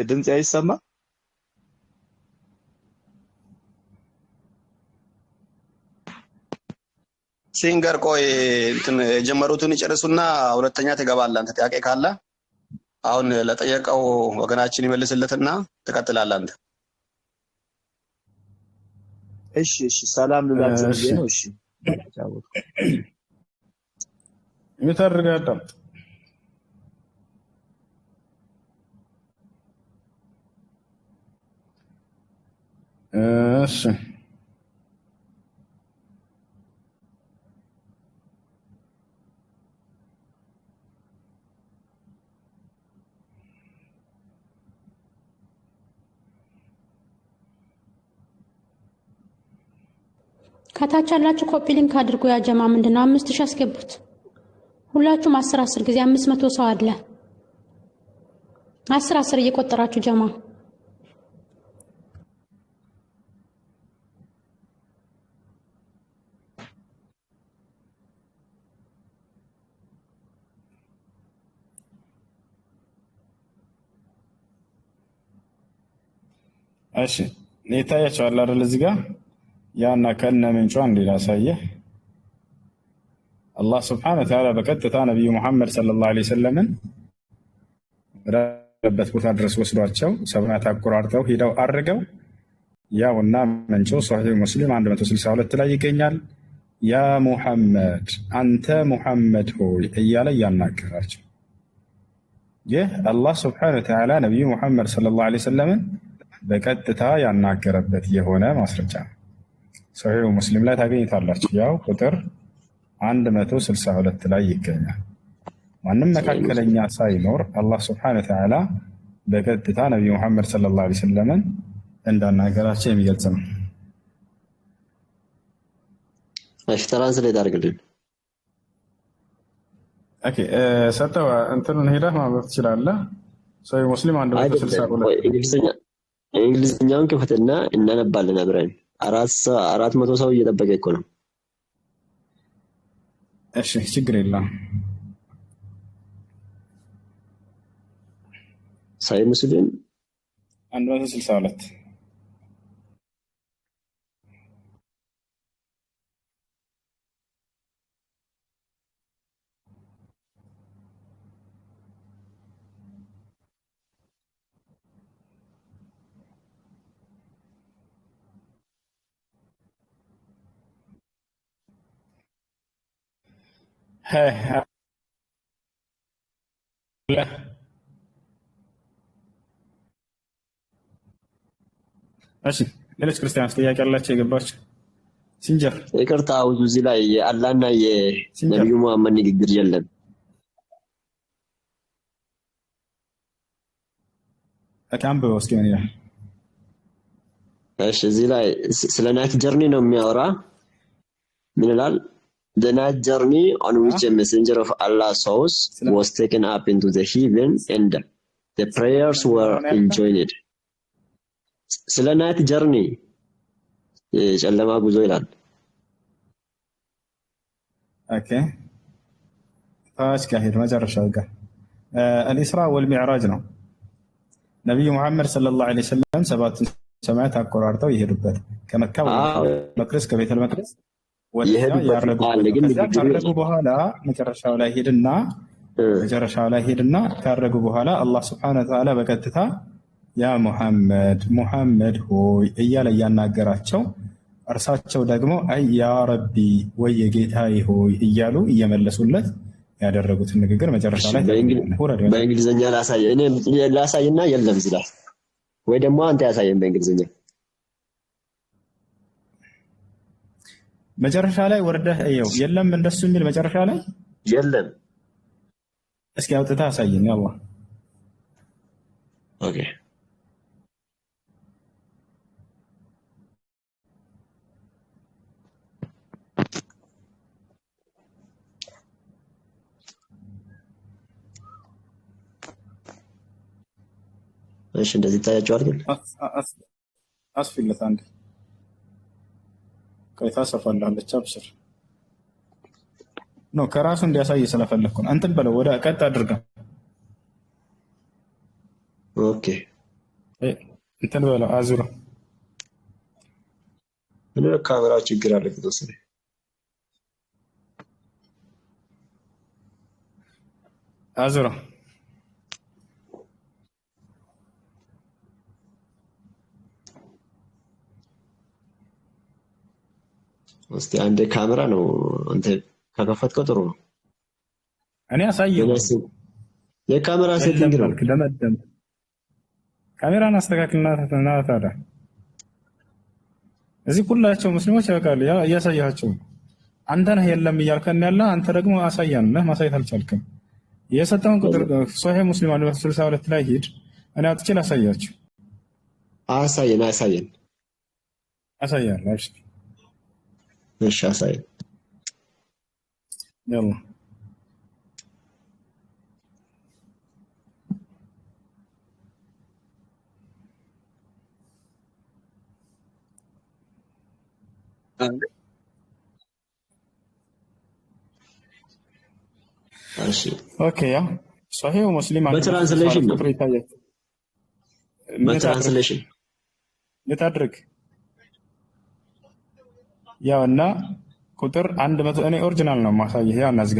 ድምጼ አይሰማም? ሲንገር ቆይ እንትን የጀመሩትን ይጨርሱና ሁለተኛ ትገባለህ። አንተ ጥያቄ ካለ አሁን ለጠየቀው ወገናችን ይመልስለትና ትቀጥላለህ አንተ። እሺ ሰላም ልላችሁ ነው። እሺ የሚተርጋ አዳምጥ። እሺ ከታች ያላችሁ ኮፒ ሊንክ አድርጎ ያ ጀማ ምንድነው 5000 አስገቡት። ሁላችሁም 10 ጊዜ 500 ሰው አለ። 10 እየቆጠራችሁ ጀማ እሺ ይታያችኋል አይደል? እዚህ ጋር ያና ከነ ምንጯ እንዲላሳየህ አላህ ስብሐነሁ ወተዓላ በቀጥታ ነብዩ መሐመድ ሰለላሁ ዐለይሂ ወሰለም ወደበት ቦታ ድረስ ወስዷቸው ሰማያት አቆራርጠው ሄደው አርገው ያውና ምንጩ ሶሒህ ሙስሊም 162 ላይ ይገኛል። ያ ሙሐመድ አንተ ሙሐመድ ሆይ እያለ ያናገራቸው ይህ አላህ ስብሐነሁ ወተዓላ ነብዩ መሐመድ ሰለላሁ ዐለይሂ ወሰለም በቀጥታ ያናገረበት የሆነ ማስረጃ ነው። ሶሒህ ሙስሊም ላይ ታገኙታላችሁ። ያው ቁጥር 162 ላይ ይገኛል። ማንም መካከለኛ ሳይኖር አላህ ስብሐነሁ ወተዓላ በቀጥታ ነብዩ መሐመድ ሰለላሁ ዐለይሂ ወሰለም እንዳናገራቸው የሚገልጽ ነው። እሺ ትራንስሌት አድርግልን። ኦኬ ሰጠው እንትኑን ሄደህ ማንበብ ትችላለህ። ሶሒህ ሙስሊም 162 እንግሊዝኛውን ክፈትና እናነባለን አብረን። 400 ሰው እየጠበቀ እኮ ነው። እሺ ችግር የለም። ሶሒህ ሙስሊም 162 እሺ ሌሎች ክርስቲያኖች ጥያቄ ያላቸው የገባቸው ሲንጀር ይቅርታ አውዙ እዚህ ላይ የአላህና የነብዩ መሐመድ ንግግር የለም። አንብበው እስኪ ምን ይላል? እሺ እዚህ ላይ ስለ ናይት ጀርኒ ነው የሚያወራ። ምን ይላል? The night journey on which a messenger of Allah's house was taken up into the heaven and the prayers were enjoined. ስለ ናይት ጀርኒ የጨለማ ጉዞ ይላል። ኦኬ ታች ከሄድ መጨረሻው ጋር አልኢስራ ወልሚዕራጅ ነው። ነብዩ መሐመድ ሰለላሁ ዐለይሂ ወሰለም ሰባት ሰማያት አቆራርጠው ይሄዱበት ከመካ ወደ መቅደስ ከቤተል መቅደስ ያረጉ በኋላ መጨረሻው ላይ ሄድና ካረጉ በኋላ አላህ ስብሐነሁ ወተዓላ በቀጥታ ያ ሙሐመድ ሆይ እያለ እያናገራቸው እርሳቸው ደግሞ አይ ያ ረቢ ወይ የጌታዬ ሆይ እያሉ እየመለሱለት ያደረጉትን ንግግር መጨረሻ ላይ በእንግሊዝኛ ላሳይና የለም እዚህ ላይ ወይ ደግሞ አንተ ያሳየን በእንግሊዝኛ መጨረሻ ላይ ወርደህ እየው የለም እንደሱ የሚል መጨረሻ ላይ የለም። እስኪ አውጥታ አሳየኝ አላህ። ኦኬ እሺ እንደዚህ ታያቸዋል ግን አስፊለት አንዴ ከይታ ሰፋላለች አብሽር ነው ከራሱ እንዲያሳይ ስለፈለኩ ነው። እንትን በለው ወደ ቀጥ አድርጋ ኦኬ እንትን በለው አዙራ እኔ ካሜራው ችግር አለ ከተወሰነ አዙራ እስቲ አንዴ ካሜራ ነው አንተ ከከፈትከው ጥሩ ነው። እኔ አሳየው የካሜራ ሴቲንግ ነው። ለመደም ካሜራን አስተካክልና ታዲያ እዚህ ሁላቸው ሙስሊሞች ያውቃሉ። ያ እያሳያቸው አንተ ነህ የለም እያልከን ያለ አንተ ደግሞ አሳያን ነህ ማሳየት አልቻልክም። የሰጠውን ቁጥር ሶሒህ ሙስሊም 162 ላይ ሂድ። እኔ አጥቼ ላሳያችሁ። አሳየን አሳያለሁ። እሺ አሳይ يلا እሺ اوكي يا صحيح مسلم በትራንስሌሽን ነው يتايت በትራንስሌሽን يتدرك ያው እና ቁጥር 100 እኔ ኦሪጂናል ነው ማሳየህ ያው እናዝጋ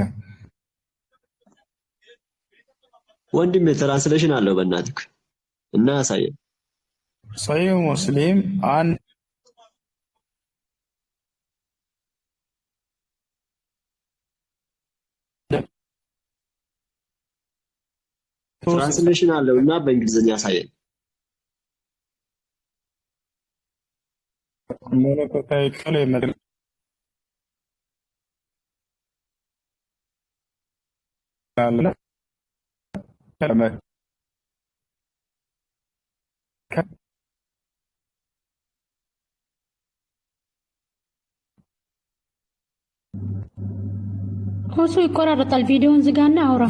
ወንድም ትራንስሌሽን አለው በእናትህ እና ያሳየ صحيح مسلم عن ትራንስሌሽን አለው እና በእንግሊዝኛ ያሳየ መለኮታዊ ቃል የመድል አለ ከለመ እሱ ይቆራረጣል። ቪዲዮውን ዝጋና አውራ።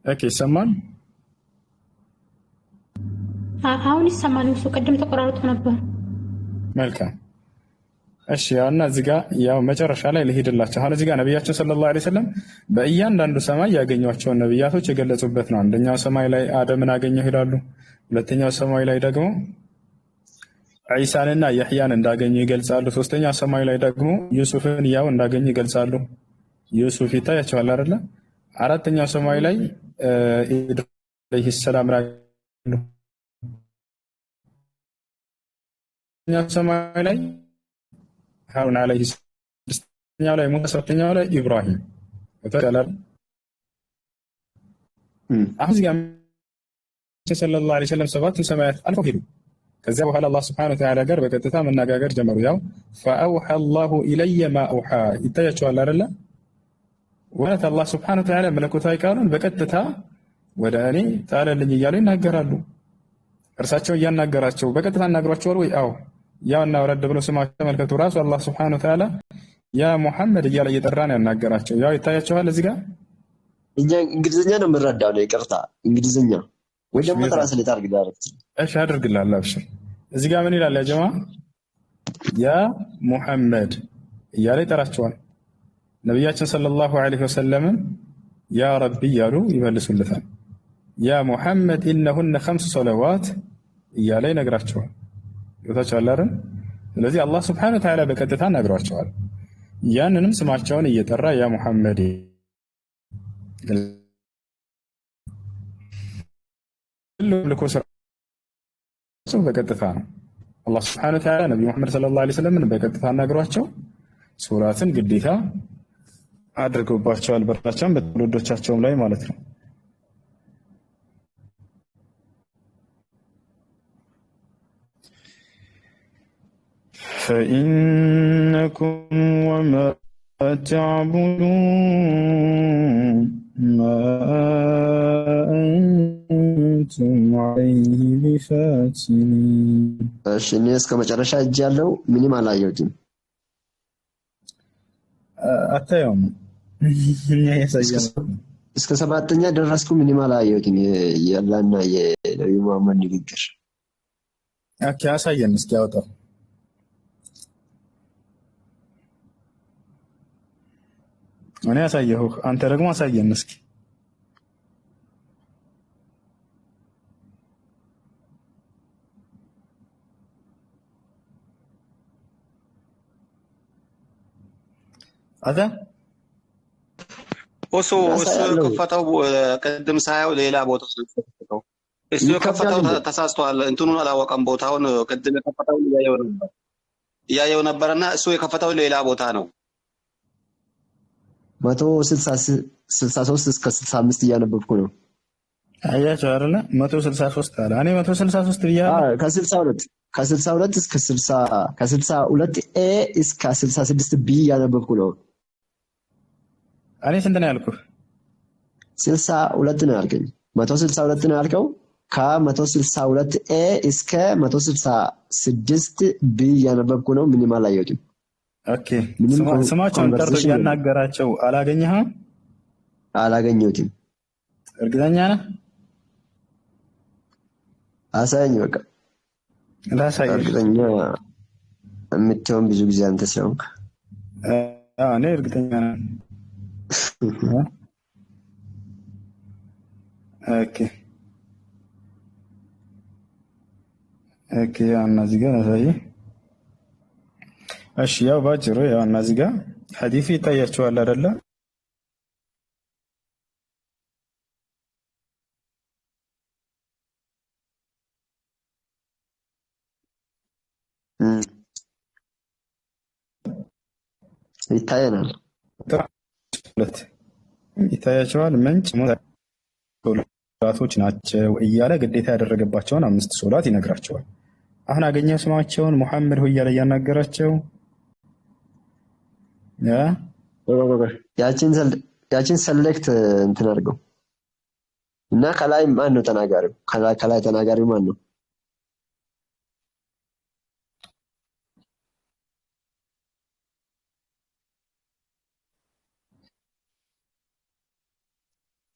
ኦኬ ይሰማል። አሁን ይሰማል። እሱ ቅድም ተቆራርጦ ነበር። መልካም እሺ። ያውና እዚህ ጋር ያው መጨረሻ ላይ ልሄድላችሁ። አሁን እዚህ ጋር ነብያችን ሰለላሁ ዐለይሂ ወሰለም በእያንዳንዱ ሰማይ ያገኟቸውን ነብያቶች የገለጹበት ነው። አንደኛው ሰማይ ላይ አደምን አገኘሁ ይላሉ። ሁለተኛው ሰማይ ላይ ደግሞ ዒሳንና ያህያን እንዳገኙ ይገልጻሉ። ሶስተኛው ሰማይ ላይ ደግሞ ዩሱፍን ያው እንዳገኙ ይገልጻሉ። ዩሱፍ ይታያቸዋል አይደለ? አራተኛው ሰማይ ላይ ኢድሪስ አለይሂ ሰላም ራሉ። ሰማይ ላይ ሃሩን አለይሂ ሰላም ላይ ሙሳ፣ ሰባተኛው ላይ ኢብራሂም ተቀላል። አሁን እዚህ ጋር ሰለላሁ ዐለይሂ ወሰለም ሰባቱ ሰማያት አልፈው ሄዱ። ከዚያ በኋላ አላህ ሱብሓነሁ ወተዓላ ጋር በቀጥታ መነጋገር ጀመሩ። ያው ፈአውሐ አላሁ ኢለየ ማ አውሐ ይታያቸዋል አይደለ? ወለት አላህ ሱብሓነሁ ወተዓላ መለኮታዊ ቃሉን በቀጥታ ወደ እኔ ጣለልኝ እያሉ ይናገራሉ። እርሳቸው እያናገራቸው በቀጥታ እናገሯቸዋል ወይ? አዎ። ያውና ወረድ ብሎ ስማቸው ተመልከቱ። ራሱ አላህ ሱብሓነሁ ወተዓላ ያ ሙሐመድ እያለ እየጠራ ነው ያናገራቸው። ያው ይታያቸዋል እዚህ ጋር። እኛ እንግሊዝኛ ነው የምንረዳው ነው። ይቅርታ እንግሊዝኛ ወይ ደግሞ ትራንስሌት አድርግ ዳይሬክት። እሺ አድርግልሃለሁ። አብሽር። እዚህ ጋር ምን ይላል ያ ጀማ? ያ ሙሐመድ እያለ ይጠራቸዋል። ነቢያችን ሰለላሁ ዐለይሂ ወሰለም ያ ረቢ እያሉ ይመልሱለታል። ያ ሙሐመድ ኢነሁነ ኸምሱ ሰለዋት እያለ ይነግራቸዋል። ይወታቸዋል አይደል? ስለዚህ አላህ ሱብሓነሁ ወተዓላ በቀጥታ ነግሯቸዋል። ያንንም ስማቸውን እየጠራ ያ ሙሐመድ ሁሉም ልኮ ስራቸው በቀጥታ ነው። አላህ ሱብሓነሁ ወተዓላ ነብዩ መሐመድ ሰለላሁ ዐለይሂ ወሰለም በቀጥታ ነግሯቸው ሱራትን ግዴታ አድርገውባቸዋል። በራቸውም በትውልዶቻቸውም ላይ ማለት ነው። فإنكم وما تعبدون ما أنتم عليه بفاتنين እሺ እኔ እስከ መጨረሻ እጅ ያለው ምንም አላየሁትም። አታየውም? እኛ ያሳየን እስከ ሰባተኛ ደረስኩ። ምንም አላየሁትም። የአላህና የነብዩ መሐመድ ንግግር። ኦኬ አሳየን እስኪ ያወጣው። እኔ ያሳየሁ አንተ ደግሞ አሳየን እስኪ። አዛ እሱ የከፈተው ቅድም ሳየው ሌላ ቦታ ነው። እሱ የከፈተው ተሳስቷል። እንትኑን አላወቀም ቦታውን። ቅድም የከፈተው እያየው ነበርና እሱ የከፈተው ሌላ ቦታ ነው። 163 እስከ 65 እያነበብኩ ነው። አያቸው አይደለ 163 አለ። እኔ 163 ብያለሁ። ከ62 እስከ 60 ከ62 ኤ እስከ 66 ቢ ያነበብኩ ነው። እኔ ስንት ነው ያልኩህ? 62 ነው ያልከኝ። 162 ነው ያልከው። ከ162 ኤ እስከ 166 ቢ ያነበብኩ ነው። ምንም አላየሁትም። ኦኬ ስማቸውን ጠርቶ ያናገራቸው አላገኘህም? አላገኘሁትም። እርግጠኛ ነህ? አሳየኝ በቃ። ላሳየህ። እርግጠኛ የምትሆን ብዙ ጊዜ አንተ ስለሆንክ። እኔ እርግጠኛ ነኝ። ኦኬ ያው እነዚህ ጋር ላሳየህ። እሺ ያው ባጭሩ ያው እነዚህ ጋር ሐዲሱ ይታያቸዋል አይደለ? ይታየናል። ይታያቸዋል። ምንጭ ሶላቶች ናቸው እያለ ግዴታ ያደረገባቸውን 5 ሶላት ይነግራቸዋል። አሁን አገኘው ስማቸውን ሙሐመድ ሆይ እያለ እያናገራቸው ያችን ሰሌክት እንትን አድርገው እና ከላይ ማን ነው ተናጋሪው? ከላይ ተናጋሪው ማን ነው?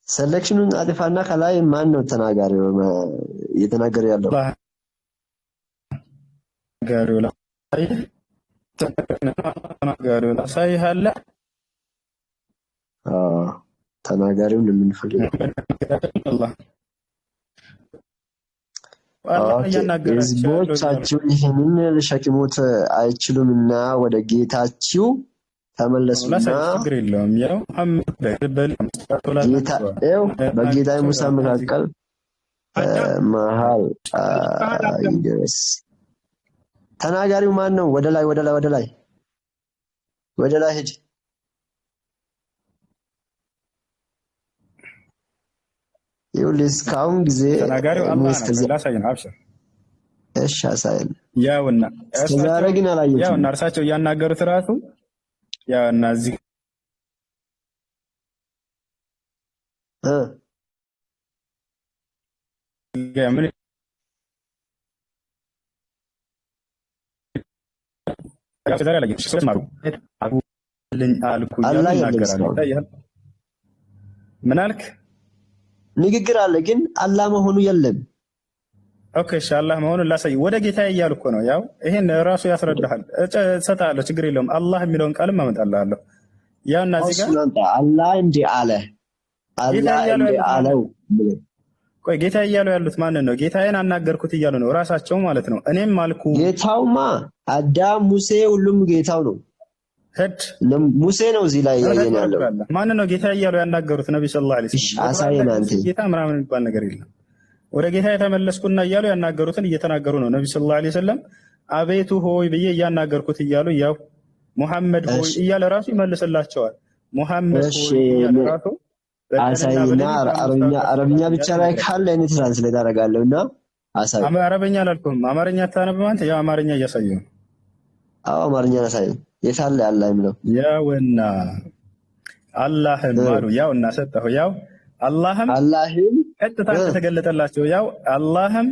ሴሌክሽኑን አጥፋና ከላይ ማን ነው ተናጋሪው? እየተናገረ ያለው ተናጋሪው ሳይሃለ ተናጋሪውን የምንፈልገው ሕዝቦቻችሁን ይህንን ሊሸክሙት አይችሉምና ወደ ጌታችሁ ተመለሱና በጌታ ሙሳ መካከል መሃል ይደርስ። ተናጋሪው ማን ነው? ወደ ላይ ሂድ። ይኸውልህ እስካሁን ጊዜ ተናጋሪው አላህ ነው። ላሳየን አብሽር። እሺ አሳየን። ያውና ዛሬ ግን አላየሁትም። ያውና እርሳቸው እያናገሩት ራሱ ያውና እዚህ ምን ዛሬ ላይ ሶስት ማሩ አልኩ ይናገራል። ምን አልክ? ንግግር አለ ግን አላህ መሆኑ የለም። ኦኬ እሺ አላህ መሆኑን ላሳይ። ወደ ጌታዬ እያልኩ ነው። ያው ይሄን ራሱ ያስረዳሃል። እሰጥሃለሁ፣ ችግር የለውም። አላህ የሚለውን ቃልም አመጣልሃለሁ። ያውና እዚህ ጋር አላህ እንዲህ አለ፣ አላህ እንዲህ አለው። ቆይ ጌታ እያሉ ያሉት ማንን ነው? ጌታዬን አናገርኩት እያሉ ነው ራሳቸው ማለት ነው። እኔም አልኩ ጌታውማ አዳም፣ ሙሴ ሁሉም ጌታው ነው። ሄድ ሙሴ ነው እዚህ ላይ ያየን ያለው። ማንን ነው ጌታ እያሉ ያናገሩት? ነብዩ ሰለላሁ ዐለይሂ ወሰለም። አሳየን አንተ። ጌታ ምናምን የሚባል ነገር የለም። ወደ ጌታ የተመለስኩና እያሉ ያናገሩትን እየተናገሩ ነው። ነብዩ ሰለላሁ ዐለይሂ ወሰለም አቤቱ ሆይ ብዬ እያናገርኩት እያሉ ያው ሙሐመድ ሆይ እያለ ራሱ ይመልስላቸዋል። ሙሐመድ ሆይ እያለ ራሱ አሳይና አረብኛ ብቻ ላይ ካለ እኔ ትራንስሌት አደርጋለሁና አሳይ። አረብኛ አላልኩም። አማርኛ ታነብ አንተ። ያው አማርኛ እያሳየው። አዎ አማርኛ አሳይ። የታለ አላህ የሚለው? ያውና አላህም አሉ። ያውና ሰጠሁ። ያው አላህም ቀጥታ ተገለጠላቸው። ያው አላህም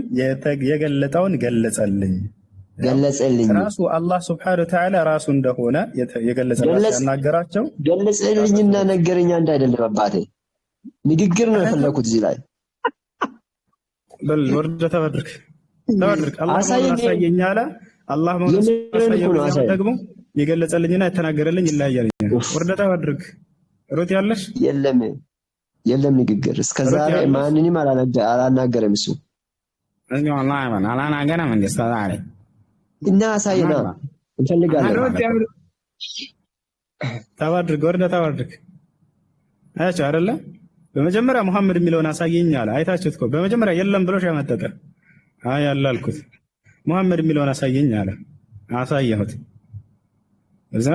የገለጠውን ገለጸልኝ ራሱ አላህ ሱብሓነሁ ወተዓላ ራሱ እንደሆነ የገለጸላቸው ያናገራቸው ገለጸልኝና ነገረኛ እንዳይደለም አባቴ ንግግር ነው የፈለኩት እዚህ ላይ በል ወርደ ተወድርክ አላህ አሳየኝ አለ። አላህ መሆኑን አሳየኝ ደግሞ የገለጸልኝና የተናገረልኝ ይለያያል። ወርደ ተወድርክ ሩት ያለሽ የለም ንግግር እስከዛሬ ማንንም አላናገረም እሱ እኛው አላህ ማን አላናገረም እንደ እስከዛሬ እና አሳይና እንፈልጋለን። ተወድርክ ወርደ ተወድርክ አያችሁ አይደለ? በመጀመሪያ ሙሐመድ የሚለውን አሳየኝ አለ። አይታችሁት እኮ በመጀመሪያ የለም ብሎ ሸመጠጠ። አይ አላልኩት ሙሐመድ የሚለውን አሳየኝ አለ። አሳየሁት። እዛ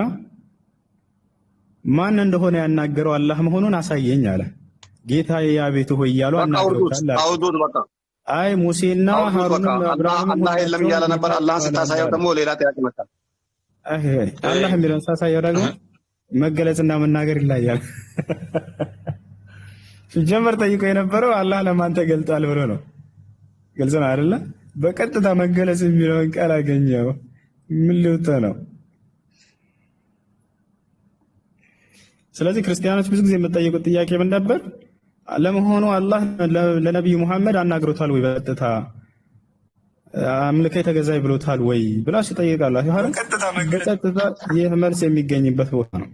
ማን እንደሆነ ያናገረው አላህ መሆኑን አሳየኝ አለ። ጌታዬ አቤቱ ሆይ እያሉ አናግረውታል። አውዱት በቃ አይ ሙሴና ሃሩንም አብርሃምም አላህ የለም እያለ ነበር። አላህን ስታሳየው ደግሞ ሌላ ጥያቄ መጣ። አላህ የሚለውን ሳሳየው ደግሞ መገለጽና መናገር ይለያል። ሲጀመር ጠይቆ የነበረው አላህ ለማን ተገልጧል ብሎ ነው። ግልጽ ነው አይደለ? በቀጥታ መገለጽ የሚለውን ቃል አገኘው። ምን ልውጥ ነው? ስለዚህ ክርስቲያኖች ብዙ ጊዜ የምትጠይቁት ጥያቄ ምን ነበር? ለመሆኑ አላህ ለነብዩ መሐመድ አናግሮታል ወይ? በቀጥታ አምልከ ተገዛይ ብሎታል ወይ ብላችሁ ጠይቃላችሁ አይደል? በቀጥታ ይህ መልስ የሚገኝበት ቦታ ነው።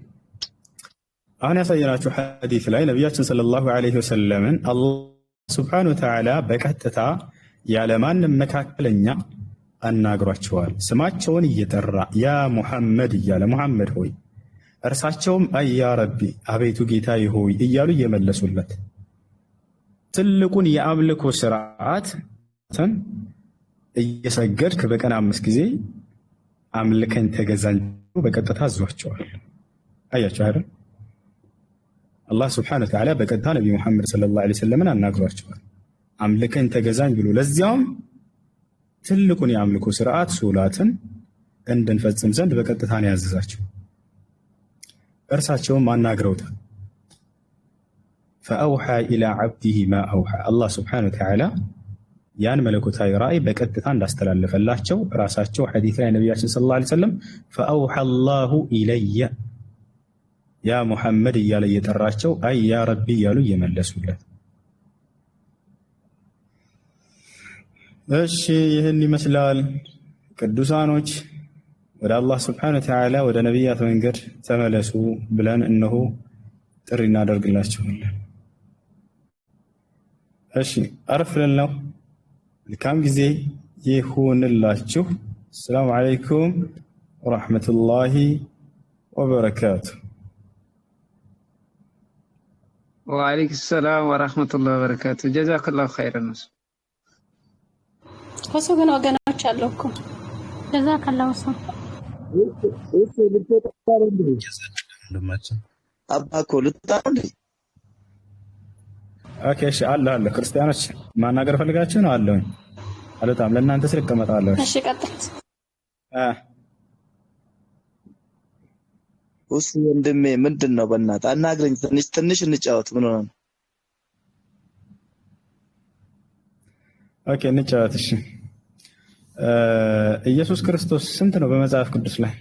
አሁን ያሳየናችሁ ሐዲስ ላይ ነብያችን ሰለላሁ ዐለይሂ ወሰለም አላህ ሱብሓነሁ ወተዓላ በቀጥታ ያለ ማንም መካከለኛ አናግሯቸዋል። ስማቸውን እየጠራ ያ ሙሐመድ እያለ ሙሐመድ ሆይ፣ እርሳቸውም አይ ያ ረቢ አቤቱ ጌታዬ ሆይ እያሉ እየመለሱለት ትልቁን የአምልኮ ስርዓት እየሰገድክ በቀን 5 ጊዜ አምልከኝ ተገዛኝ በቀጥታ አዟቸዋል። አያችሁ አይደል? አላህ ሱብሓነሁ ወተዓላ በቀጥታ ነብዩ መሐመድ ሰለላሁ ዐለይሂ ወሰለም አናግሯቸዋል። አምልከኝ ተገዛኝ ብሎ ለዚያውም ትልቁን የአምልኮ ስርዓት ሶላትን እንድንፈጽም ዘንድ በቀጥታ ነው ያዘዛቸው። እርሳቸውም አናግረውታል። ፈአውሓ ኢላ ዐብዲሂ ማ አውሓ አላህ ሱብሓነሁ ወተዓላ ያን መለኮታዊ ራእይ በቀጥታ እንዳስተላለፈላቸው ራሳቸው ሐዲስ ላይ ነቢያችን ሰለላሁ ዐለይሂ ወሰለም ፈአውሓ አላሁ ኢለየ ያ ሙሐመድ እያለ እየጠራቸው አይ ያ ረቢ እያሉ እየመለሱለት። እሺ ይህን ይመስላል። ቅዱሳኖች ወደ አላህ ስብሓነሁ ወተዓላ ወደ ነቢያት መንገድ ተመለሱ ብለን እነሆ ጥሪ እናደርግላችኋለን። እሺ አረፍ ብለን ነው። መልካም ጊዜ ይሁንላችሁ። ሰላም አለይኩም ወረሕመቱላሂ ወበረካቱ። ወአለይኩም ሰላም ወራህመቱላሂ ወበረካቱ። ጀዛከላሁ ኸይረን። ከሱ ግን ወገኖች አሉ እኮ ጀዛከላሁ ሰው አባኮ ልጣል። ኦኬ እሺ አለ ክርስቲያኖች ማናገር ፈልጋችሁ ነው አለኝ። አለታም ለእናንተ ስልክ እመጣለሁ። እሺ ቀጥል። እሱ ወንድሜ ምንድነው? በእናትህ አናግረኝ። ትንሽ እንጫወት። ምን ሆነ? ኦኬ እንጫወት። እሺ ኢየሱስ ክርስቶስ ስንት ነው በመጽሐፍ ቅዱስ ላይ?